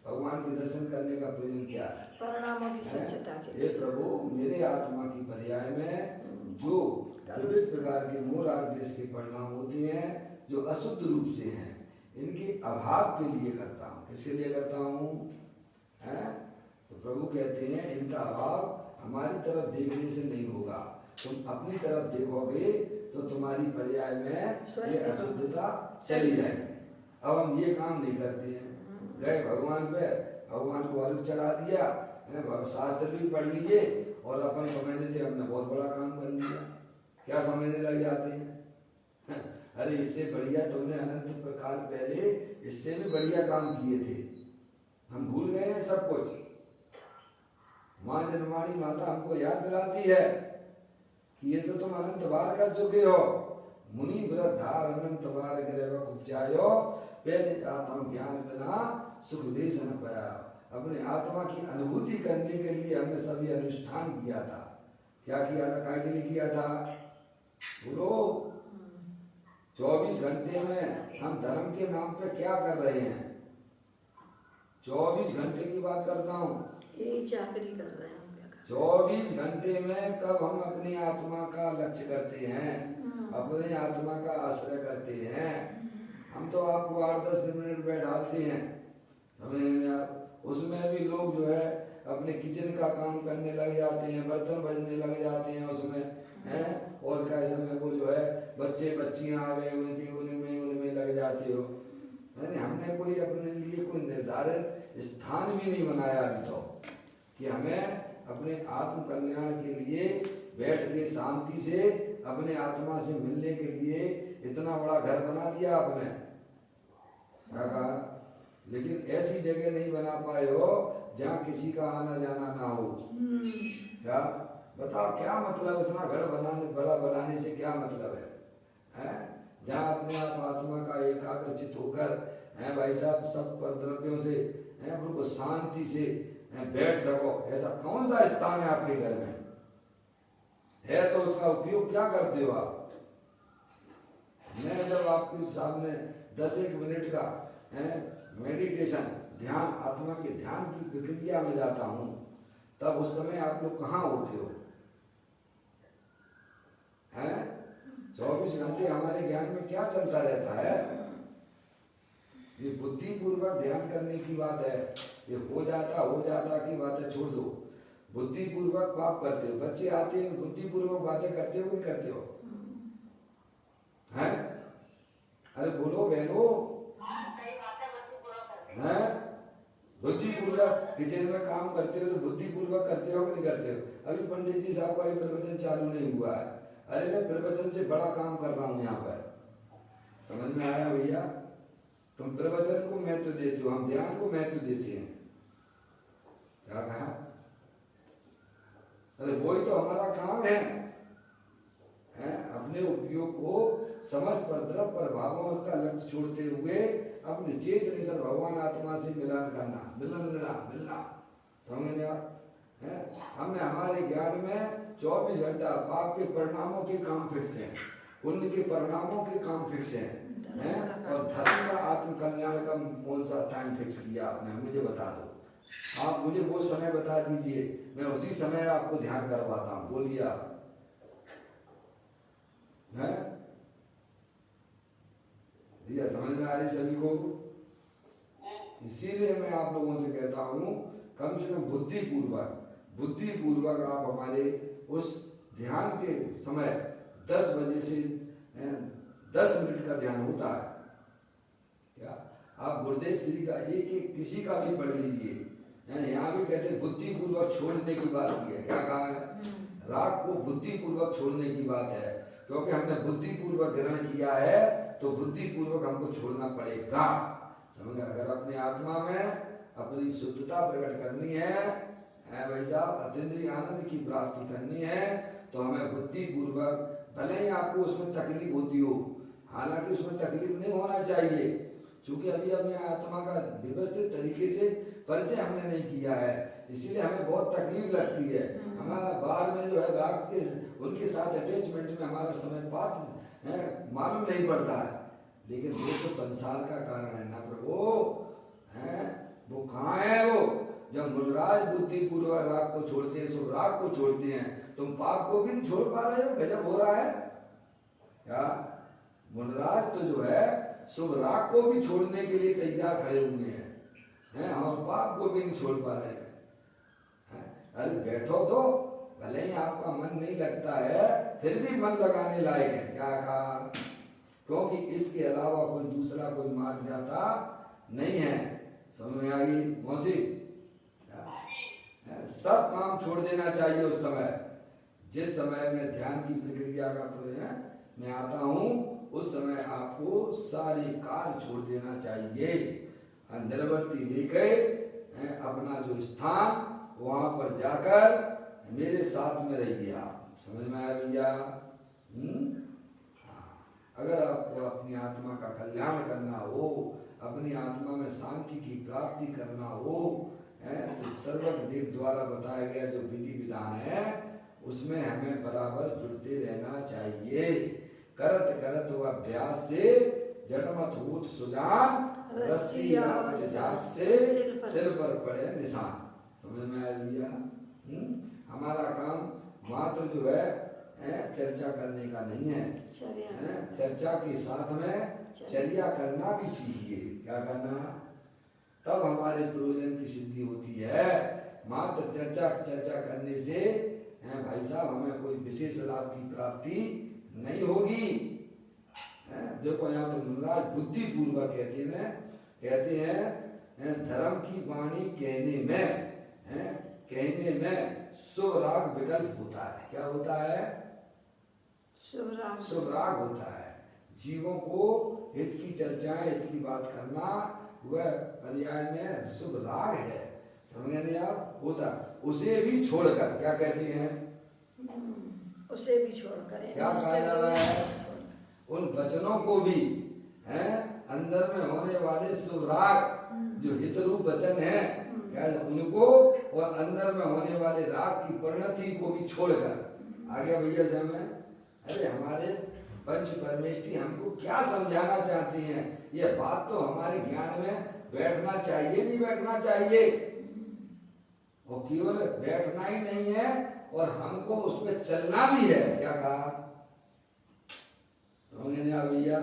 भगवान के दर्शन करने का प्रयोजन क्या है? परिणामों की स्वच्छता के हे प्रभु, मेरे आत्मा की पर्याय में जो विविध प्रकार के मूल आदेश के परिणाम होते हैं जो अशुद्ध रूप से हैं, इनके अभाव के लिए करता हूँ। किसके लिए करता हूँ? तो प्रभु कहते हैं इनका अभाव हमारी तरफ देखने से नहीं होगा, तुम अपनी तरफ देखोगे तो तुम्हारी पर्याय में ये अशुद्धता चली जाएगी। अब हम ये काम नहीं करते हैं, गए भगवान पे, भगवान को अर्घ चढ़ा दिया, शास्त्र भी पढ़ लिए और अपन समझते थे हमने बहुत बड़ा काम कर लिया। क्या समझने लग जाते हैं? अरे इससे बढ़िया तुमने अनंत प्रकार पहले इससे भी बढ़िया काम किए थे, हम भूल गए हैं सब कुछ। माँ जन्माणी माता हमको याद दिलाती है कि ये तो तुम अनंत बार कर चुके हो। मुनि वृद्धार अनंत बार गिरवक उपजायो, पहले आत्म ज्ञान बिना सुख देश न पाया। अपने आत्मा की अनुभूति करने के लिए हमने सभी अनुष्ठान किया था। क्या किया था? काय के लिए किया था? बोलो। 24 घंटे में हम धर्म के नाम पे क्या कर रहे हैं? 24 घंटे की बात करता हूँ, यही चाकरी कर रहे हैं। 24 घंटे में कब हम अपनी आत्मा का लक्ष्य करते हैं, अपनी आत्मा का आश्रय करते हैं? हम तो आपको 8-10 मिनट बैठाते हैं, हमें उसमें भी लोग जो है अपने किचन का काम करने लग जाते हैं, बर्तन बजने लग जाते हैं उसमें, हैं? और कैसे में वो जो है बच्चे बच्चियां आ गए उनमें लग जाते हो। हमने कोई अपने लिए कोई निर्धारित स्थान भी नहीं बनाया अभी तो, कि हमें अपने आत्म कल्याण के लिए बैठ के शांति से अपने आत्मा से मिलने के लिए इतना बड़ा घर बना दिया आपने। क्या कहा? लेकिन ऐसी जगह नहीं बना पाए हो जहाँ किसी का आना जाना ना हो। क्या बताओ, क्या मतलब? इतना घर बड़ा बनाने से क्या मतलब है? जहाँ अपने आप आत्मा का एकाग्रचित होकर भाई साहब सब द्रव्यों से बिल्कुल शांति से बैठ सको, ऐसा कौन सा स्थान है आपके घर में? है तो उसका उपयोग क्या करते हो आप? मैं जब आपके सामने 10-1 मिनट का मेडिटेशन ध्यान, आत्मा के ध्यान की प्रक्रिया में जाता हूँ, तब उस समय आप लोग कहाँ होते हो? 24 घंटे हमारे ज्ञान में क्या चलता रहता है? ये बुद्धिपूर्वक ध्यान करने की बात है। ये हो जाता की बातें छोड़ दो, बुद्धिपूर्वक पाप करते हो। बच्चे आते हैं, बुद्धिपूर्वक बातें करते हो कि नहीं करते हो? हैं? अरे बोलो बहनों, हैं? बुद्धिपूर्वक किचन में काम करते हो तो बुद्धिपूर्वक करते हो कि नहीं करते हो? अभी पंडित जी साहब का प्रवचन चालू नहीं हुआ है, अरे मैं प्रवचन से बड़ा काम कर रहा हूँ यहाँ पर। समझ में आया भैया? तुम प्रवचन को महत्व देते हो, हम ध्यान को महत्व देते हैं। क्या कहा? अरे वही तो हमारा काम है, अपने उपयोग को समझ पर द्रव प्रभावों का लक्ष्य छोड़ते हुए अपने चेतन सर भगवान आत्मा से मिलन करना, मिलना। समझ में आप? हमने हमारे ज्ञान में 24 घंटा पाप के परिणामों के काम फिक्स हैं, पुण्य के परिणामों के काम फिक्स हैं, और धर्म का आत्म कल्याण का कौन सा टाइम फिक्स किया आपने? मुझे बता दो। आप मुझे वो समय बता दीजिए, मैं उसी समय आपको ध्यान करवाता हूँ। बोलिए आप। भैया समझ में आ रही सभी को? इसीलिए मैं आप लोगों से कहता हूँ कम से कम बुद्धिपूर्वक आप हमारे उस ध्यान के समय 10 बजे से 10 मिनट का ध्यान होता है। क्या आप गुरुदेव श्री का एक किसी का भी पढ़ लीजिए, यहाँ भी कहते हैं बुद्धि पूर्वक छोड़ने की बात की है। क्या कहा है? राग को बुद्धि पूर्वक छोड़ने की बात है, क्योंकि हमने बुद्धि पूर्वक ग्रहण किया है तो बुद्धि पूर्वक हमको छोड़ना पड़ेगा। समझ? अगर अपने आत्मा में अपनी शुद्धता प्रकट करनी है भाई साहब, अतीन्द्रिय आनंद की प्राप्ति करनी है, तो हमें बुद्धि पूर्वक, भले ही आपको उसमें तकलीफ होती हो, हालांकि उसमें तकलीफ नहीं होना चाहिए, क्योंकि अभी अपने आत्मा का व्यवस्थित तरीके से परिचय हमने नहीं किया है, इसीलिए हमें बहुत तकलीफ लगती है। हमारा बाहर में जो है राग के उनके साथ अटैचमेंट में हमारा समय पात मालूम नहीं पड़ता है, लेकिन वो तो संसार का कारण है ना प्रभु है। वो कहाँ है? वो जब मूलराज बुद्धि पूर्वक राग को छोड़ते हैं, सब राग को छोड़ते हैं, तुम पाप को भी नहीं छोड़ पा रहे हो। गजब हो रहा है क्या? मूलराज तो जो है शुभ राग को भी छोड़ने के लिए तैयार खड़े हुए हैं, और पाप को भी नहीं छोड़ पा रहे हैं। अरे बैठो तो, भले ही आपका मन नहीं लगता है, फिर भी मन लगाने लायक है। क्या कहा? क्योंकि इसके अलावा कोई दूसरा कोई मार्ग जाता नहीं है। समझ में आ गई मौसी? सब काम छोड़ देना चाहिए उस समय, जिस समय में ध्यान की प्रक्रिया का मैं आता हूँ, उस समय आपको सारे कार्य छोड़ देना चाहिए। निर्वर्ती लेकर अपना जो स्थान वहां पर जाकर मेरे साथ में रहिए आप। समझ में आया भैया? अगर आपको अपनी आत्मा का कल्याण करना हो, अपनी आत्मा में शांति की प्राप्ति करना हो, तो सर्वज्ञ देव द्वारा बताया गया जो विधि विधान है उसमें हमें बराबर जुड़ते रहना चाहिए। करत करत हुआ अभ्यास से जड़मत भूत सुजान, रस्सी आवत जात से सिर पर पड़े निशान। समझ में आया भैया? हमारा काम मात्र जो है चर्चा करने का नहीं है, चर्चा के साथ में चर्या करना भी सीखिए। क्या करना? तब हमारे प्रयोजन की सिद्धि होती है। मात्र चर्चा करने से भाई साहब हमें कोई विशेष लाभ की प्राप्ति नहीं होगी। देखो यहाँ तो मूलराज बुद्धि पूर्वक कहते हैं धर्म की वाणी कहने में शुभ राग विकल्प होता है। क्या होता है? शुभ राग होता है। जीवों को हित की चर्चाएं, हित की बात करना, वह पर्याय में शुभ राग है। समझ गए आप? होता उसे भी छोड़कर, क्या कहते हैं? उसे भी छोड़कर, क्या कहा जा रहा है? उन वचनों को भी अंदर में होने वाले शुभ राग जो हितरूप वचन है, क्या उनको और अंदर में होने वाले राग की परिणति को भी छोड़कर आगे भैया से हमें, अरे हमारे पंच परमेष्ठी हमको क्या समझाना चाहती हैं? ये बात तो हमारे ज्ञान में बैठना चाहिए, नहीं बैठना चाहिए। वो केवल बैठना ही नहीं है और हमको उस पर चलना भी है। क्या कहा भैया?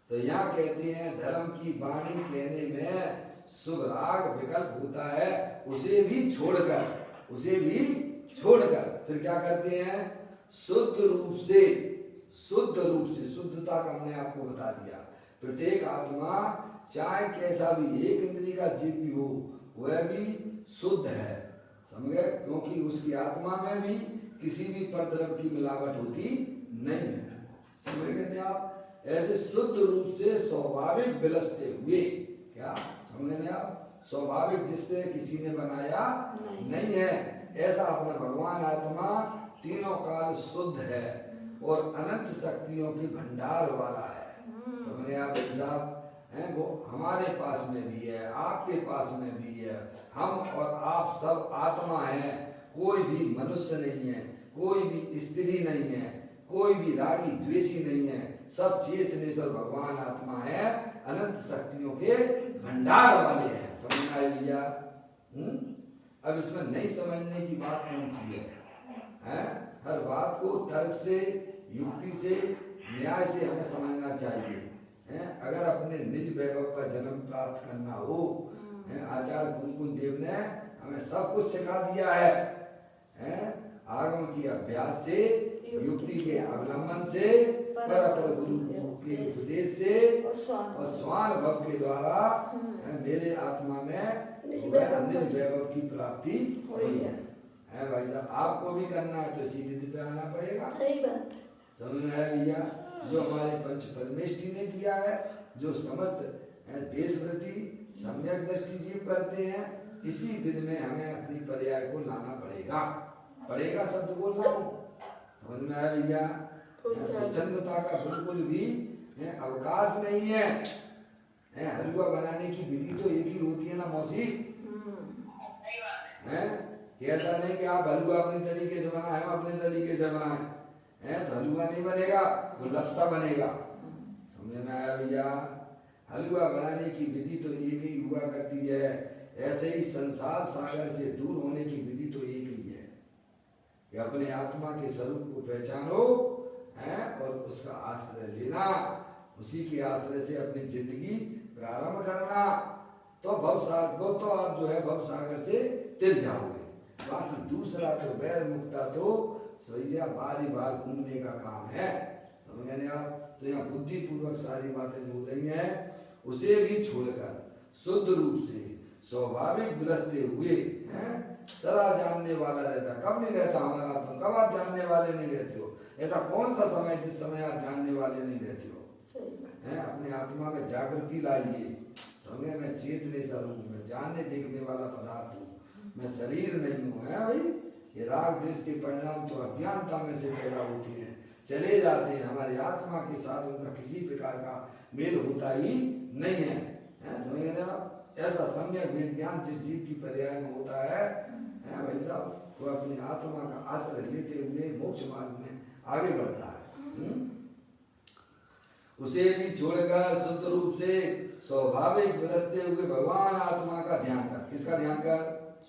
तो यहाँ कहते हैं धर्म की वाणी कहने में शुभ राग विकल्प होता है, उसे भी छोड़कर फिर क्या करते हैं? शुद्ध रूप से शुद्धता का हमने आपको बता दिया। प्रत्येक आत्मा चाहे कैसा भी एक इंद्रिय का जीव भी हो, वह भी शुद्ध है। समझे? क्योंकि उसकी आत्मा में भी किसी भी परद्रव्य की मिलावट होती नहीं है। समझ गए आप? ऐसे शुद्ध रूप से स्वाभाविक विलसते हुए, क्या समझे आप? स्वाभाविक जिससे किसी ने बनाया नहीं है, ऐसा अपना भगवान आत्मा तीनों काल शुद्ध है और अनंत शक्तियों की भंडार वाला है। समझे आप साहब? वो हमारे पास में भी है, आपके पास में भी है। हम और आप सब आत्मा हैं। कोई भी मनुष्य नहीं है, कोई भी स्त्री नहीं है, कोई भी रागी द्वेषी नहीं है। सब चेतनेश्वर भगवान आत्मा है, अनंत शक्तियों के भंडार वाले हैं। समझ आए भैया? अब इसमें नहीं समझने की बात कौन सी है? हर बात को तर्क से, युक्ति से, न्याय से हमें समझना चाहिए। अगर अपने निज वैभव का जन्म प्राप्त करना हो, आचार्य कुंकुम देव ने हमें सब कुछ सिखा दिया है। आगम की अभ्यास से, युक्ति के अवलंबन से पर अपर गुरु के उपदेश से और स्वान भव के द्वारा मेरे आत्मा में निज वैभव की प्राप्ति हुई है भाई साहब। आपको भी करना है तो सीधे पे आना पड़ेगा। सही बात समझ में आया भैया? जो हमारे पंच परमेष्ठी ने किया है, जो समस्त देश प्रति सम्यक दृष्टि जीव करते हैं, इसी विध में हमें अपनी पर्याय को लाना पड़ेगा। पड़ेगा शब्द बोल रहा हूँ, समझ में आया भैया? स्वच्छंदता का बिल्कुल भी अवकाश नहीं है। हलवा बनाने की विधि तो एक ही होती है ना मौसी, ऐसा नहीं कि आप हलवा अपने तरीके से बनाए, हम अपने तरीके से बनाए तो हलवा नहीं बनेगा, वो लपसा बनेगा। समझ में आया भैया? हलवा बनाने की विधि तो एक ही हुआ करती है। ऐसे ही संसार सागर से दूर होने की विधि तो एक ही है कि अपने आत्मा के स्वरूप को पहचानो और उसका आश्रय लेना, उसी के आश्रय से अपनी जिंदगी प्रारंभ करना, तो आप जो है भव सागर से तिर जाओगे। बाकी दूसरा तो वैर मुक्ता तो सैया बारी बार घूमने का काम है। समझ गए आप? तो यहाँ बुद्धि पूर्वक सारी बातें जो हो रही हैं उसे भी छोड़कर शुद्ध रूप से स्वाभाविक विलसते हुए सदा जानने वाला रहता। कब नहीं रहता हमारा आत्मा? कब आप जानने वाले नहीं रहते हो? ऐसा कौन सा समय जिस समय आप जानने वाले नहीं रहते हो? अपने आत्मा में जागृति लाइए। समझे? मैं चेतने सर हूँ, मैं जानने देखने वाला पदार्थ हूँ, मैं शरीर नहीं हूँ। है भाई, ये राग द्वेष के परिणाम तो अज्ञानता में से पैदा होते हैं, चले जाते हैं। हमारी आत्मा के साथ उनका किसी प्रकार का मेल होता ही नहीं है। समझ गए आप? ऐसा सम्यक वेद ज्ञान जिस जीव की पर्याय में होता है भाई साहब, वो अपनी आत्मा का आश्रय लेते हुए मोक्ष मार्ग में आगे बढ़ता है। उसे भी छोड़कर शुद्ध रूप से स्वाभाविक विलसते हुए भगवान आत्मा का ध्यान कर। किसका ध्यान कर?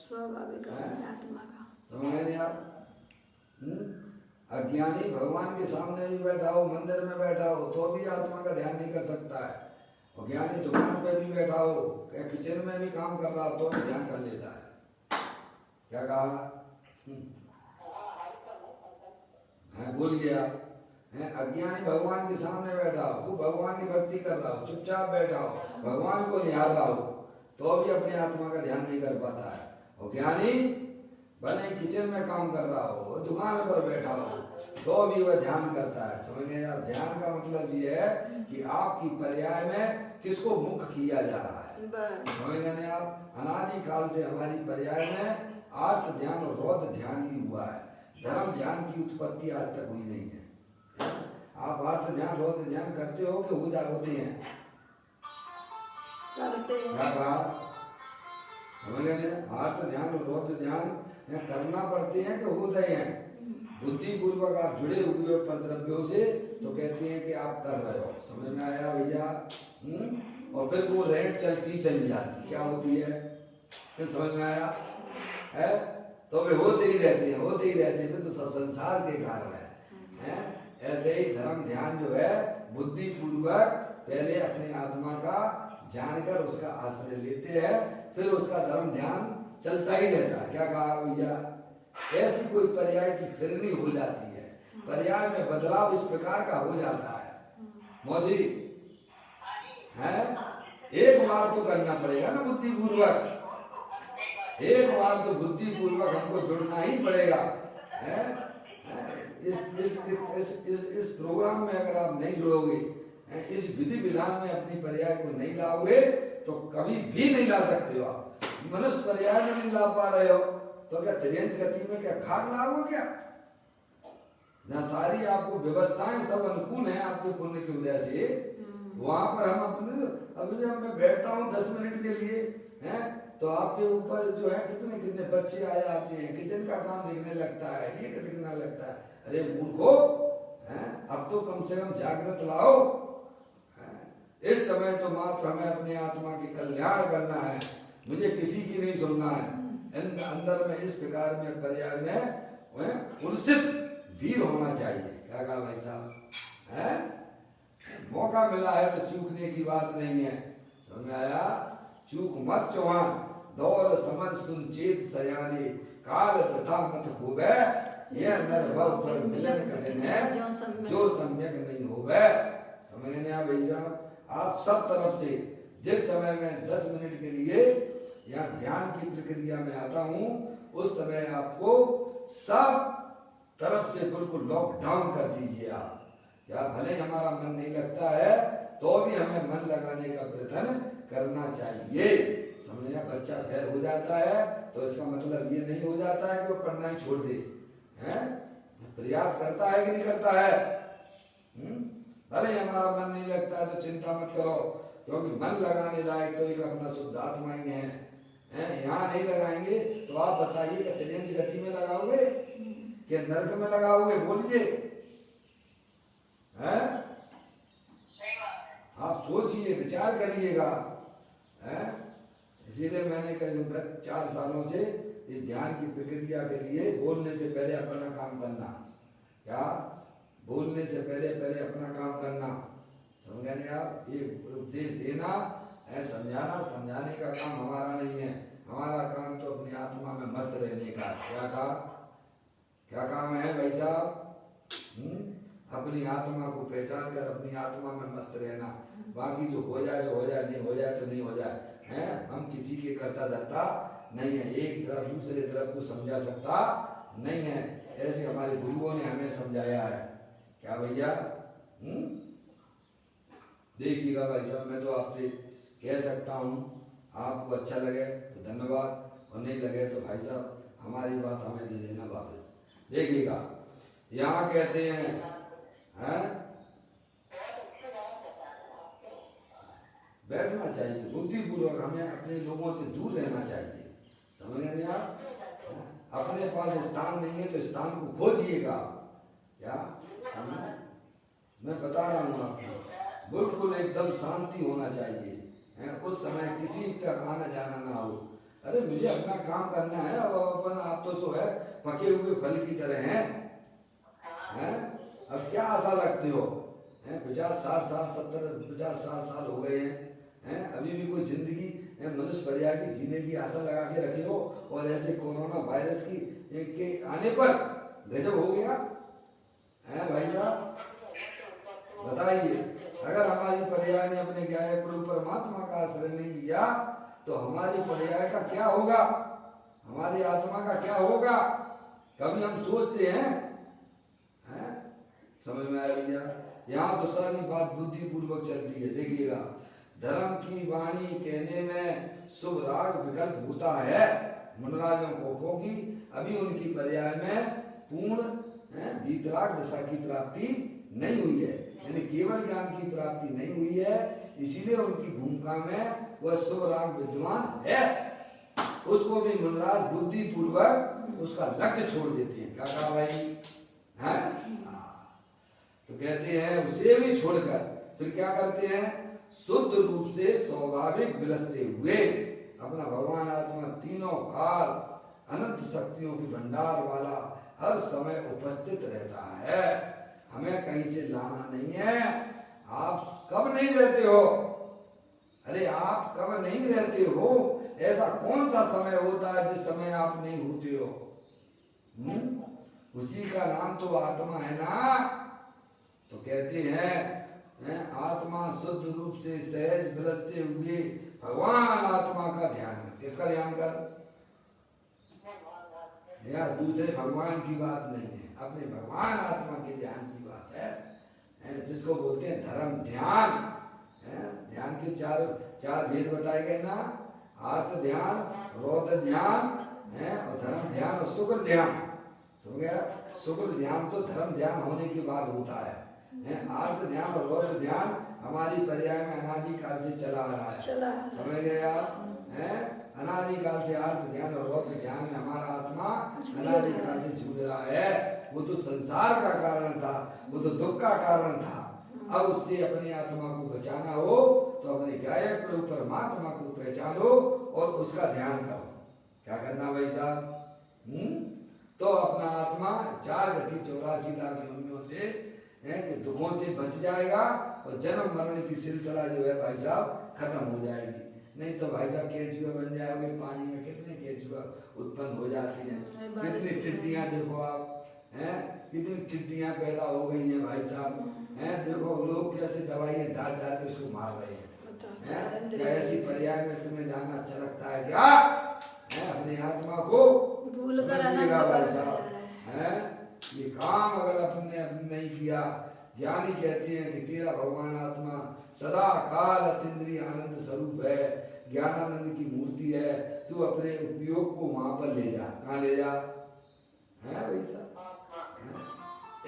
स्वाभाविक आत्मा का। समझ गए आप? अज्ञानी भगवान के सामने भी बैठा हो, मंदिर में बैठा हो, तो भी आत्मा का ध्यान नहीं कर सकता है। और ज्ञानी दुकान पे भी बैठा हो, किचन में भी काम कर रहा हो, तो भी ध्यान कर लेता है। क्या कहा? बोल गया। अज्ञानी भगवान के सामने बैठा हो, वो भगवान की भक्ति कर रहा हो, चुपचाप बैठा हो, भगवान को निहार रहा हो, तो भी अपनी आत्मा का ध्यान नहीं कर पाता है। और ज्ञानी भले किचन में काम कर रहा हो, दुकान पर बैठा हो, तो भी वह ध्यान करता है। समझ गए आप? ध्यान का मतलब ये है कि आपकी पर्याय में किसको मुख्य किया जा रहा है। समझ गए आप? अनादि काल से हमारी पर्याय में आर्त ध्यान और रौद्र ध्यान ही हुआ है। धर्म ध्यान की उत्पत्ति आज तक हुई नहीं है। आप आर्त ध्यान रौद्र ध्यान करते हो कि होते हैं? क्या कहा? समझ गए? आर्त ध्यान और रौद्र ध्यान करना पड़ते हैं कि होते हैं? बुद्धि पूर्वक आप जुड़े हुए हो परद्रव्यों से, तो कहते हैं कि आप कर रहे हो। समझ में आया भैया? और फिर वो रेंट चलती चली जाती, क्या होती है? फिर समझ में आया है? तो वे होते ही रहते हैं, फिर तो सब संसार के कारण है। ऐसे ही धर्म ध्यान जो है बुद्धि पूर्वक पहले अपने आत्मा का जानकर उसका आश्रय लेते हैं, फिर उसका धर्म ध्यान चलता ही रहता है। क्या कहा भैया? ऐसी कोई पर्याय की फिरनी हो जाती है, पर्याय में बदलाव इस प्रकार का हो जाता है मौसी, है? एक बार तो करना पड़ेगा ना बुद्धि पूर्वक, एक बार तो बुद्धि पूर्वक हमको जुड़ना ही पड़ेगा। है? इस प्रोग्राम में अगर आप नहीं जुड़ोगे, इस विधि विधान में अपनी पर्याय को नहीं लाओगे, तो कभी भी नहीं ला सकते हो आप। मनुष्य पर्याय में नहीं ला पा रहे हो, तो क्या त्रियंच गति में क्या खाक लाओगे क्या? ना सारी आपको व्यवस्थाएं सब अनुकूल हैं आपके पुण्य की वजह से। वहां पर हम अपने अभी जब मैं बैठता हूँ 10 मिनट के लिए, हैं, तो आपके ऊपर जो है कितने कितने बच्चे आ जाते हैं, किचन का काम दिखने लगता है, ये दिखने लगता है। अरे मूर्खो, अब तो कम से कम जागृत लाओ। इस समय तो मात्र हमें अपने आत्मा की कल्याण करना है, मुझे किसी की नहीं सुनना है। अंदर में इस प्रकार में पर्याय में उलसित वीर होना चाहिए। क्या कहा भाई साहब? है? मौका मिला है तो चूकने की बात नहीं है। समझ में आया? चूक मत चौहान, दौर समझ सुन चेत सयाने, काल प्रथा मत खोबे, ये अनुभव पर मिलन कठिन है जो सम्यक नहीं होवे। समझ नहीं आ भाई साहब? आप सब तरफ से जिस समय मैं 10 मिनट के लिए यहाँ ध्यान की प्रक्रिया में आता हूँ उस समय आपको सब तरफ से बिल्कुल लॉकडाउन कर दीजिए आप। या भले हमारा मन नहीं लगता है तो भी हमें मन लगाने का प्रयत्न करना चाहिए। समझिए, बच्चा फेल हो जाता है तो इसका मतलब ये नहीं हो जाता है कि वो पढ़ना ही छोड़ दे, हैं? प्रयास करता है कि नहीं करता है? भले हमारा मन नहीं लगता है तो चिंता मत करो, क्योंकि मन लगाने लायक तो एक अपना शुद्ध आत्मा ही है। यहाँ नहीं लगाएंगे तो आप बताइए कि त्रियंच गति में लगाओगे कि नरक में लगाओगे? बोलिए, हैं? आप सोचिए, विचार करिएगा, हैं? इसीलिए मैंने करीब 4 सालों से इस ध्यान की प्रक्रिया के लिए बोलने से पहले अपना काम करना, क्या बोलने से पहले अपना काम करना, समझ गए आप? ये उपदेश देना है, समझाना, समझाने का काम हमारा नहीं है। हमारा काम तो अपनी आत्मा में मस्त रहने का। क्या काम है भाई साहब? अपनी आत्मा को पहचान कर अपनी आत्मा में मस्त रहना। बाकी जो हो जाए तो हो जाए, नहीं हो जाए तो नहीं हो जाए, हैं? हम किसी के करता धरता नहीं है, एक तरफ दूसरे तरफ को समझा सकता नहीं है। ऐसे हमारे गुरुओं ने हमें समझाया है। क्या भैया? देखिएगा भाई साहब, मैं तो आपसे कह सकता हूँ, आपको अच्छा लगे तो धन्यवाद, और नहीं लगे तो भाई साहब हमारी बात हमें दे देना वापस। देखिएगा, यहाँ कहते हैं बैठना चाहिए बुद्धिपूर्वक, हमें अपने लोगों से दूर रहना चाहिए। समझ रहे हैं आप? अपने पास स्थान नहीं है तो स्थान को खोजिएगा। क्या मैं बता रहा हूँ आपको, बिल्कुल एकदम शांति होना चाहिए, है? उस समय किसी का आना जाना ना हो। अरे मुझे अपना काम करना है, अब अपन आप तो सो है पके हुए फल की तरह हैं, अब क्या आशा रखते हो? 50, 60 साल, 70, 50, 60 साल हो गए हैं, अभी भी कोई जिंदगी मनुष्य पर्याय की जीने की आशा लगा के रखे हो, और ऐसे कोरोना वायरस की के आने पर गजब हो गया है भाई साहब। बताइए, अगर हमारी पर्याय ने अपने ज्ञान प्रभु परमात्मा का आश्रय नहीं लिया तो हमारी पर्याय का क्या होगा? हमारी आत्मा का क्या होगा? कभी हम सोचते हैं? समझ में आया भैया? यहाँ तो सारी बात बुद्धिपूर्वक चलती है। देखिएगा, धर्म की वाणी कहने में शुभ राग विकल्प होता है मनराजों को, क्योंकि अभी उनकी पर्याय में पूर्ण वीतराग दशा की प्राप्ति नहीं हुई है, यानी केवल ज्ञान की प्राप्ति नहीं हुई है। इसीलिए उनकी भूमिका में वह शुभ राग विद्वान है, उसको भी मनराज बुद्धिपूर्वक उसका लक्ष्य छोड़ देते हैं। क्या कहा भाई? तो कहते हैं उसे भी छोड़कर फिर क्या करते हैं? शुद्ध रूप से स्वाभाविक विलसते हुए अपना भगवान आत्मा तीनों काल अनंत शक्तियों की भंडार वाला हर समय उपस्थित रहता है। हमें कहीं से लाना नहीं है। आप कब नहीं रहते हो? अरे आप कब नहीं रहते हो? ऐसा कौन सा समय होता है जिस समय आप नहीं होते हो? उसी का नाम तो आत्मा है ना। तो कहते हैं आत्मा शुद्ध रूप से सहज विलसते हुए भगवान आत्मा का ध्यान कर। किसका ध्यान कर? यार दूसरे भगवान की बात नहीं है, अपने भगवान आत्मा के ध्यान की बात है, जिसको बोलते हैं धर्म ध्यान। ध्यान के चार भेद बताए गए ना, आर्त ध्यान, रौद्र ध्यान और धर्म ध्यान और शुक्र ध्यान। समझ गया? शुक्र ध्यान तो धर्म ध्यान होने के बाद होता है। आर्त ध्यान और रौद्र ध्यान हमारी पर्याय में अनादि काल से चला आ रहा है। समझ गए आप? अनादि काल से आर्त ध्यान और रौद्र ध्यान में हमारा आत्मा अनादि काल से जूझ रहा है। वो तो संसार का कारण था, वो तो दुख का कारण था। अब उससे अपनी आत्मा को बचाना हो तो अपने गायक प्रभु परमात्मा को पहचानो और उसका ध्यान करो। क्या करना भाई साहब? तो अपना आत्मा 4 गति 84 लाख योनियों से कि दुखों से बच जाएगा और जन्म मरण की सिलसिला जो है भाई साहब खत्म हो जाएगी। नहीं तो भाई साहब केंचुआ बन जाओगे। पानी में कितने केंचुआ उत्पन्न हो जाती हैं, कितनी टिड्डियां देखो आप, हैं, कितनी टिड्डियां पैदा हो गई हैं भाई साहब, हैं, देखो लोग कैसे दवाइयां डाल डाल के उसको मार रहे हैं, क्या ऐसी पर्याय में तुम्हें जाना अच्छा लगता है क्या? हैं, अपनी आत्मा को समझिएगा भाई साहब, हैं, ये काम अगर अपने नहीं किया, ज्ञानी कहते हैं कि तेरा भगवान आत्मा सदा काल अतीन्द्रिय आनंद स्वरूप है, ज्ञानानंद की मूर्ति है, तू अपने उपयोग को वहां पर ले जा, कहाँ ले जा, है भाई साहब,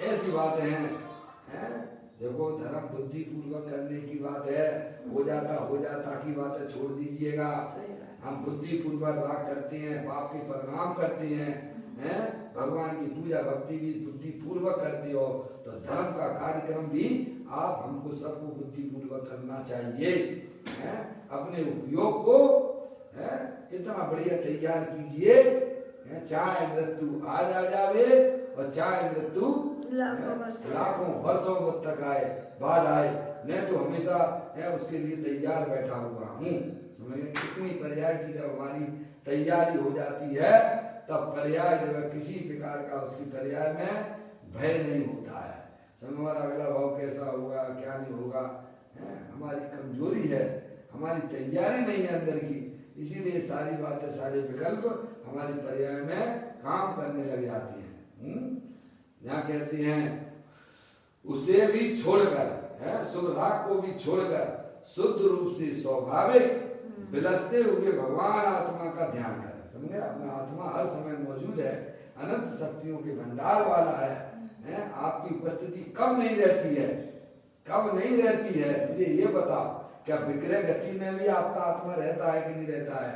ऐसी बातें हैं, देखो धर्म बुद्धि पूर्वक करने की बात है, हो जाता की बात है, छोड़ दीजिएगा। हम बुद्धि पूर्वक राग करते हैं, पाप के परिणाम करते हैं, भगवान की पूजा भक्ति भी बुद्धि पूर्वक करते हो, तो धर्म का कार्यक्रम भी आप हमको सबको बुद्धि पूर्वक करना चाहिए, अपने उपयोग को इतना बढ़िया तैयार कीजिए, चाहे मृत्यु आज आ जावे और चाहे मृत्यु लाखों वर्षों तक आए, बाद आए, मैं तो हमेशा उसके लिए तैयार बैठा हुआ हूँ। कितनी पर्याय की जब हमारी तैयारी हो जाती है, तब पर्याय जो है किसी प्रकार का उसकी पर्याय में भय नहीं होता है। हमारा अगला भाव कैसा होगा क्या नहीं होगा, हमारी कमजोरी है, हमारी तैयारी नहीं है अंदर की, इसीलिए सारी बातें सारे विकल्प हमारी पर्याय में काम करने लग जाती हैं। यहाँ कहते हैं उसे भी छोड़कर, शुभ राग को भी छोड़कर शुद्ध रूप से स्वाभाविक विलसते हुए भगवान आत्मा का ध्यान करें। समझे, अपना आत्मा हर समय मौजूद है, अनंत शक्तियों के भंडार वाला है, आपकी उपस्थिति कब नहीं रहती है, कब नहीं रहती है, मुझे ये बताओ, क्या विग्रह गति में भी आपका आत्मा रहता है कि नहीं रहता है?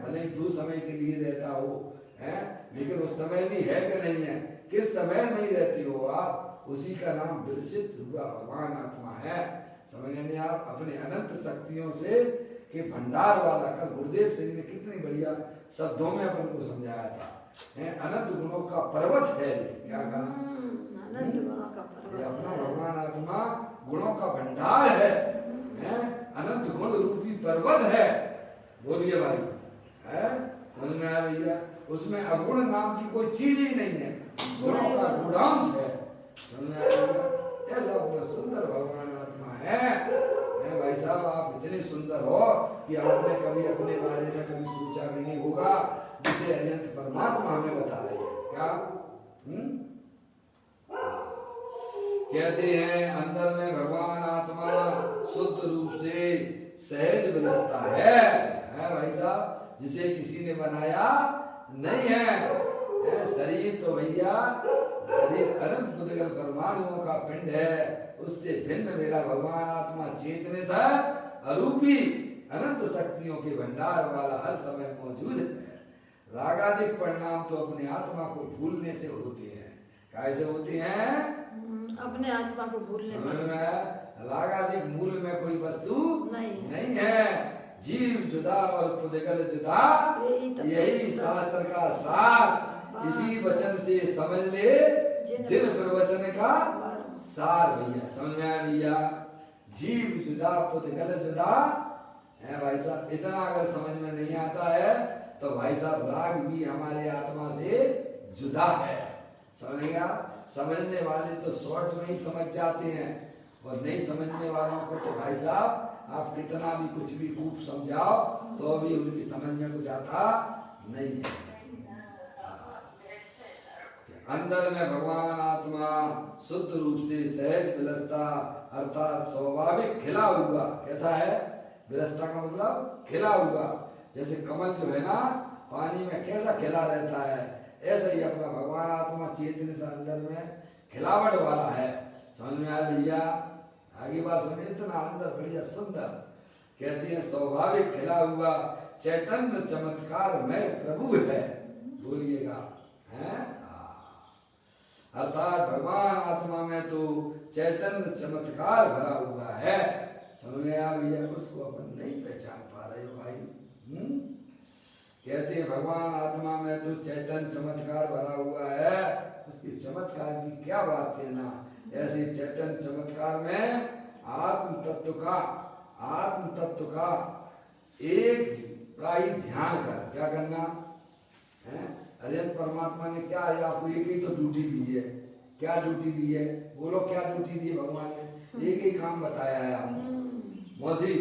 भले ही 2 समय के लिए रहता हो, लेकिन उस समय भी है कि नहीं है? किस समय नहीं रहती हो आप, उसी का नाम विलसित हुआ भगवान आत्मा है। समझने आप, अपने अनंत शक्तियों से के भंडार वाला, कल गुरुदेव सिंह ने कितनी बढ़िया शब्दों में अपन को समझाया था, अनंत गुणों का पर्वत है, क्या कहा, अनंत गुणों का पर्वत, अपना भगवान आत्मा गुणों का भंडार है, अनंत गुण रूपी पर्वत है। बोलिए भाई, समझ में आया भैया? उसमें अगुण नाम की कोई चीज ही नहीं है, गुणों का गुणांश है। समझ में आया? ऐसा अपना सुंदर भगवान आत्मा है भाई साहब, आप इतने सुंदर हो कि आपने कभी अपने बारे में कभी सोचा भी नहीं होगा, जिसे अनंत परमात्मा हमें बता रही है। क्या कहते हैं, अंदर में भगवान आत्मा शुद्ध रूप से सहज विलसता है भाई साहब, जिसे किसी ने बनाया नहीं है। शरीर तो भैया, शरीर अनंत पुद्गल परमाणुओं का पिंड है, उससे भिन्न मेरा भगवान आत्मा चेतने से अरूपी अनंत शक्तियों के भंडार वाला हर समय मौजूद है। रागादिक परिणाम तो अपने आत्मा को भूलने से होते हैं। कैसे होते हैं? अपने आत्मा को भूलने में। रागादिक मूल में कोई वस्तु नहीं है। जीव जुदा और पुद्गल जुदा, यही शास्त्र का सार। इसी वचन से समझ ले जिन प्रवचन का सार भैया। समझ में आया भैया? जीव जुदा पुद्गल जुदा है भाई साहब। इतना अगर समझ में नहीं आता है तो भाई साहब राग भी हमारे आत्मा से जुदा है। समझ गया? समझने वाले तो शॉर्ट में ही समझ जाते हैं, और नहीं समझने वालों को तो भाई साहब आप कितना भी कुछ भी खूब समझाओ तो भी उनकी समझ में कुछ आता नहीं है। अंदर में भगवान आत्मा शुद्ध रूप से सहज विलसता, अर्थात स्वाभाविक खिला हुआ। कैसा है? विलसता का मतलब खिला हुआ। जैसे कमल जो है ना पानी में कैसा खिला रहता है, ऐसा ही अपना भगवान आत्मा चेतन से अंदर में खिलावट वाला है। समझ में आया भैया? आगे बात समझ। इतना अंदर बढ़िया सुंदर कहते हैं स्वाभाविक खिला हुआ चैतन्य चमत्कार में प्रभु है। बोलिएगा है? अर्थात भगवान आत्मा में तो चैतन्य चमत्कार भरा हुआ है। समझ में आया भैया? उसको अपन नहीं पहचान पा रहे हो भाई। कहते हैं भगवान आत्मा में तो चैतन्य चमत्कार भरा हुआ है। उसकी चमत्कार की क्या बात है ना। ऐसे चैतन्य चमत्कार में आत्म तत्व का एक का ही ध्यान कर। क्या करना है? अरे परमात्मा ने क्या है आपको एक ही तो ड्यूटी दी है। क्या ड्यूटी दी है? बोलो क्या ड्यूटी दी है भगवान ने? एक ही काम बताया है आपको मौसी,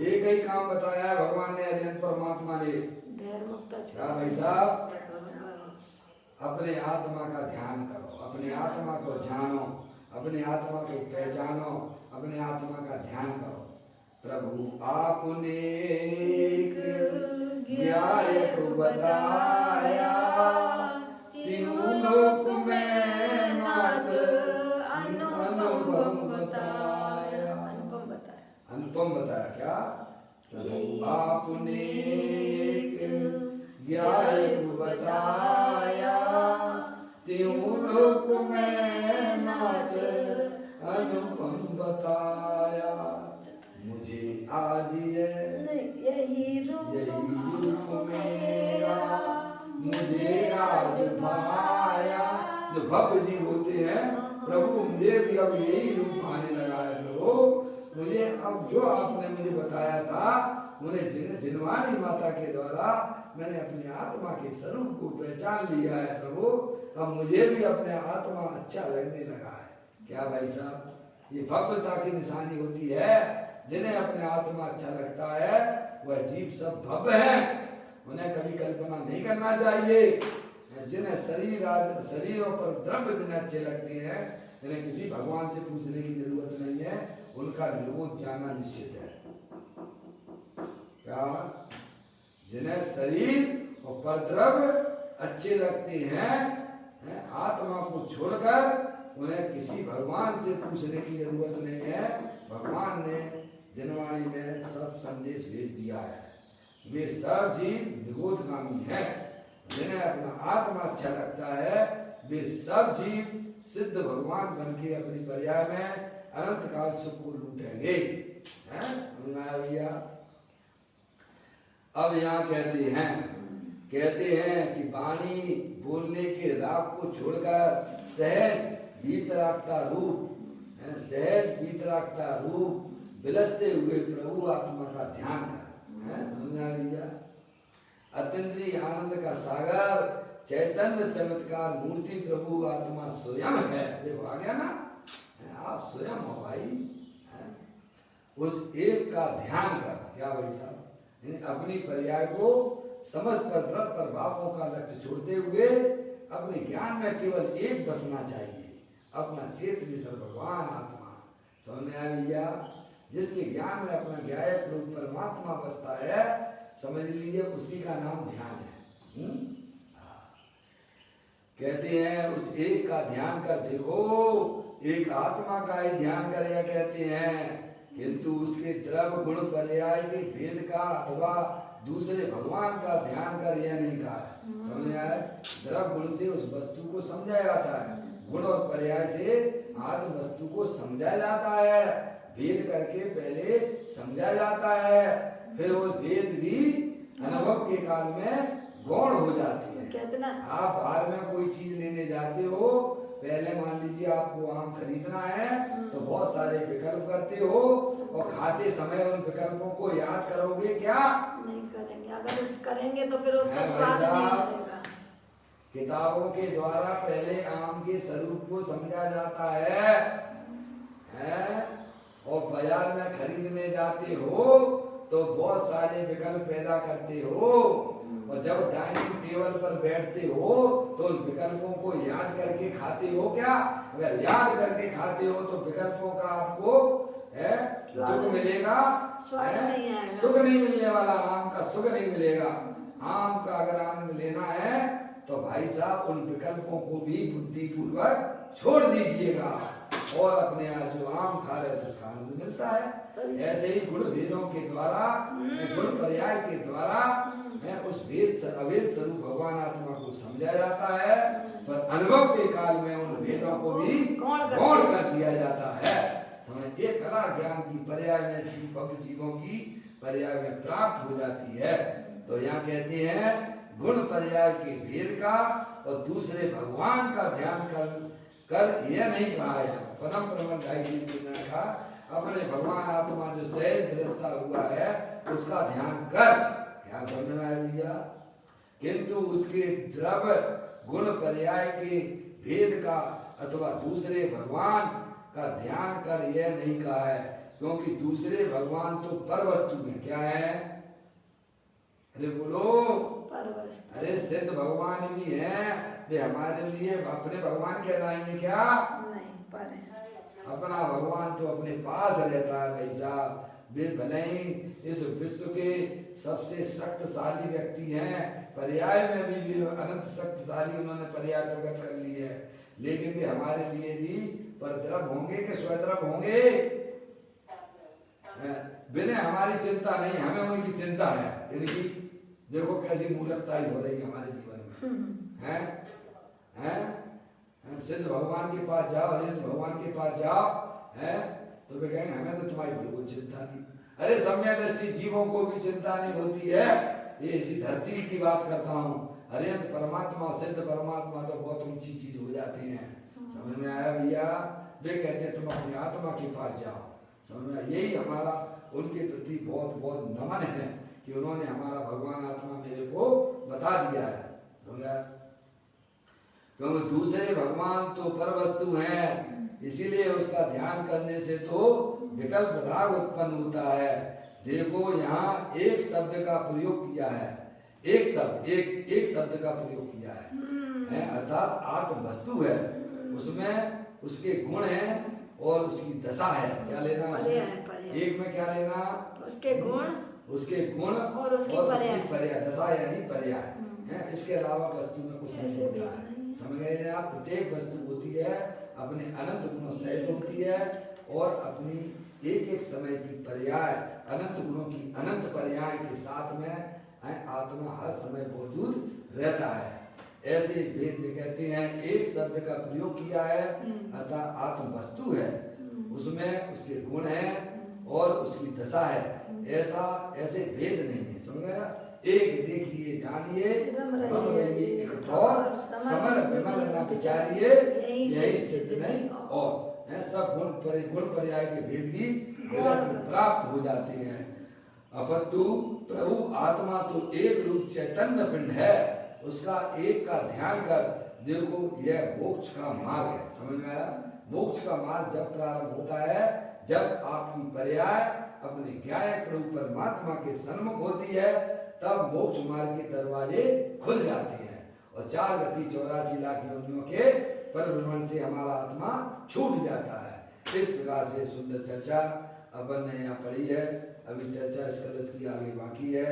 एक ही काम बताया है भगवान ने, अरिहंत परमात्मा ने। क्या भाई साहब? अपने आत्मा का ध्यान करो, अपने आत्मा को जानो, अपने आत्मा को पहचानो, अपने आत्मा का ध्यान करो। प्रभु आपने ज्ञाय को बताया, तीनों लोक में नाथ अनुपम बताया। अनुपम बताया क्या? प्रभु आपने ज्ञाय को बताया, तीनों लोक में नाथ अनुपम बताया। मुझे आज यही रूप मेरा मुझे आज भाया। जो भक्त जी बोलते हैं प्रभु मुझे भी अब यही रूप आने लगा है। प्रभु मुझे अब जो आपने मुझे बताया था, मुझे जिनवाणी माता के द्वारा मैंने अपनी आत्मा के स्वरूप को पहचान लिया है। प्रभु अब मुझे भी अपने आत्मा अच्छा लगने लगा है। क्या भाई साहब? ये भव्यता की निशानी होती है। जिन्हें अपने आत्मा अच्छा लगता है वह जीव सब भव्य हैं, उन्हें कभी कल्पना नहीं करना चाहिए। जिन्हें शरीरों पर द्रव्य जिन्हें अच्छे लगते हैं, जिन्हें किसी भगवान से पूछने की जरूरत नहीं है, उनका निरोध जाना निश्चित है। क्या? जिन्हें शरीर और परद्रव्य अच्छे लगते हैं, आत्मा को छोड़कर उन्हें किसी भगवान से पूछने की जरूरत नहीं है। भगवान ने जिनवाणी में सब संदेश भेज दिया है। वे सब जीव निरोधगामी हैं। जिन्हें अपना आत्मा अच्छा लगता है वे सब जीव सिद्ध भगवान बन के अपनी पर्याय में अनंत काल सुख को लूटेंगे। भैया अब यहाँ कहते हैं कि वाणी बोलने के राग को छोड़कर सहज वीतरागता रूप विलसते हुए प्रभु आत्मा का ध्यान कर। समझ आ लिया? अत्यंद्रीय आनंद का सागर चैतन्य चमत्कार मूर्ति प्रभु आत्मा स्वयं है। देखो आ गया ना, आप स्वयं हो भाई। उस एक का ध्यान कर। क्या भाई साहब? अपनी पर्याय को समस्त प्रभावों का लक्ष्य छोड़ते हुए अपने ज्ञान में केवल एक बसना चाहिए, अपना चेत विसर भगवान आत्मा। समझ आ लिया? जिसके ज्ञान में अपना ज्ञायक रूप परमात्मा बसता है, समझ लीजिए उसी का नाम ध्यान है। कहते हैं उस एक का ध्यान कर देखो, एक आत्मा का ही ध्यान करेगा कहते हैं, किंतु उसके द्रव्य गुण पर्याय के भेद का अथवा दूसरे भगवान का ध्यान कर यह नहीं कहा है। समझ आया? द्रव्य गुण से उस वस्तु को समझा जाता है, गुण और पर्याय से आत्म वस्तु को समझा जाता है। भेद करके पहले समझा जाता है, फिर वो भेद भी अनुभव के काल में गौण हो जाती है। आप बाहर में कोई चीज लेने जाते हो, पहले मान लीजिए आपको आम खरीदना है तो बहुत सारे विकल्प करते हो और खाते समय उन विकल्पों को याद करोगे क्या? नहीं करेंगे। अगर करेंगे तो फिर उसका स्वाद नहीं आएगा। किताबों के द्वारा पहले आम के स्वरूप को समझा जाता है और बाजार में खरीदने जाते हो तो बहुत सारे विकल्प पैदा करते हो और जब डाइनिंग टेबल पर बैठते हो तो उन विकल्पों को याद करके खाते हो क्या? अगर याद करके खाते हो तो विकल्पों का आपको सुख मिलेगा, सुख नहीं मिलने वाला, आम का सुख नहीं मिलेगा। आम का अगर आनंद लेना है तो भाई साहब उन विकल्पों को भी बुद्धिपूर्वक छोड़ दीजिएगा और अपने यहाँ जो आम खा रहे तो उसका आनंद मिलता है। ऐसे ही गुण भेदों के द्वारा, गुण पर्याय के द्वारा उस अभेद स्वरूप भगवान आत्मा को समझा जाता है, पर अनुभव के काल में उन भेदों को भी गौण कर दिया जाता है। समझ? एक कला ज्ञान की पर्याय में भक्त जीवों की पर्याय में प्राप्त हो जाती है। तो यहाँ कहते हैं गुण पर्याय के भेद का और दूसरे भगवान का ध्यान कर यह नहीं कहा है। परम प्रबंधाई जी ने कहा अपने भगवान आत्मा जो सहज विरसता हुआ है उसका ध्यान कर। क्या समझ में आया भैया? किंतु उसके द्रव्य गुण पर्याय के भेद का अथवा दूसरे भगवान का ध्यान कर यह नहीं कहा है, क्योंकि दूसरे भगवान तो पर वस्तु में क्या है? अरे बोलो, परवस्तु। अरे सिद्ध भगवान भी हैं, वे हमारे लिए अपने भगवान कहलाएंगे क्या? नहीं, पर है। अपना भगवान तो अपने पास रहता है भाई साहब। वे भले ही इस विश्व के सबसे शक्तिशाली व्यक्ति हैं, पर्याय में भी अनंत शक्तिशाली उन्होंने पर्याय प्रकट कर ली है, लेकिन वे हमारे लिए भी परद्रव होंगे कि स्वद्रव होंगे? बिना हमारी चिंता नहीं, हमें उनकी चिंता है। इनकी देखो कैसी मूर्खता ही हो रही है हमारे जीवन में, हैं? सिद्ध भगवान के पास जाओ, हरिंद्र भगवान के पास जाओ, हैं? तो वे कहेंगे हमें तो तुम्हारी बिल्कुल चिंता नहीं। अरे सम्यक दृष्टि जीवों को भी चिंता नहीं होती है। ये इसी धरती की बात करता हूँ। हरिंद्र परमात्मा, सिद्ध परमात्मा तो बहुत ऊंची चीज हो जाती है। समझ में आया भैया? वे कहते हैं तुम अपनी आत्मा के पास जाओ। समझ में? यही हमारा उनके प्रति बहुत बहुत नमन है कि उन्होंने हमारा भगवान आत्मा मेरे को बता दिया है। समझा? क्योंकि दूसरे भगवान तो पर वस्तु हैं, इसीलिए उसका ध्यान करने से तो विकल्प राग उत्पन्न होता है। देखो यहाँ एक शब्द का प्रयोग किया है, एक शब्द का प्रयोग किया है, अर्थात आत्म वस्तु है, उसमें उसके गुण हैं और उसकी दशा है। क्या लेना? एक में क्या लेना? उसके गुण और उसकी पर्याय, दशा यानी पर्याय। इसके अलावा वस्तु में कुछ नहीं होता है। समझ गए आप? प्रत्येक वस्तु होती है अपने अनंत गुणों सहित होती है और अपनी एक एक समय की पर्याय, अनंत गुणों की अनंत पर्याय के साथ में आत्मा हर समय मौजूद रहता है। ऐसे वेद कहते हैं एक शब्द का प्रयोग किया है, अर्थात आत्म वस्तु है, उसमें उसके गुण हैं और उसकी दशा है। ऐसे भेद नहीं है। समझ गए ना? एक देखिए जानिए, रम रहिए एक और, समर विमल न विचारिए, यही सिद्ध नहीं और। सब गुण पर्याय के भेद भी प्राप्त हो जाते हैं। अपितु प्रभु आत्मा तो एक रूप चैतन्य पिंड है, उसका एक का ध्यान कर देखो, यह मोक्ष का मार्ग है। समझ में आया? मोक्ष का मार्ग जब प्रारंभ होता है, जब आपकी पर्याय अपने ज्ञान प्रभु परमात्मा के सन्मुख होती है, तब मोक्ष मार्ग के दरवाजे खुल जाते हैं और 4 गति 84 लाख योनियों के परिभ्रमण से हमारा आत्मा छूट जाता है। इस प्रकार से सुंदर चर्चा अपन ने यहाँ पढ़ी है। अभी चर्चा इस कलश की आगे बाकी है,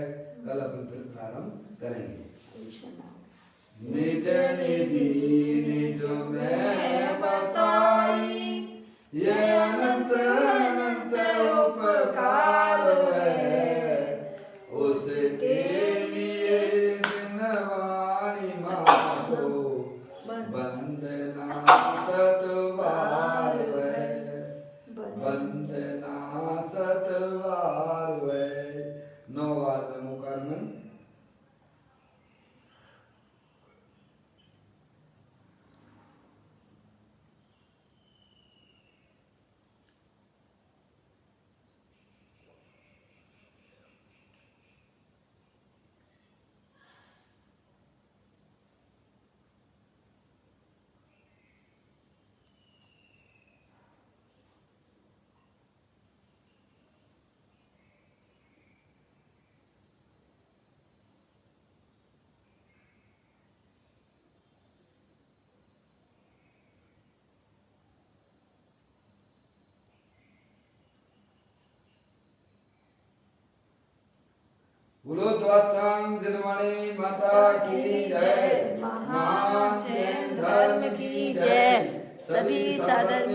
कल अपन फिर प्रारंभ करेंगे। निज निधि निज में बताई, ये अनंत अनंत उपकार है, उसके लिए दिनवाणी मानो वंदना सतवार है, वंदना सतवार है। 9 बार नमो कर्मन। बोलो द्वादशांग दिनवाणी माता की जय, महान जैन धर्म की जय, सभी साधर्मी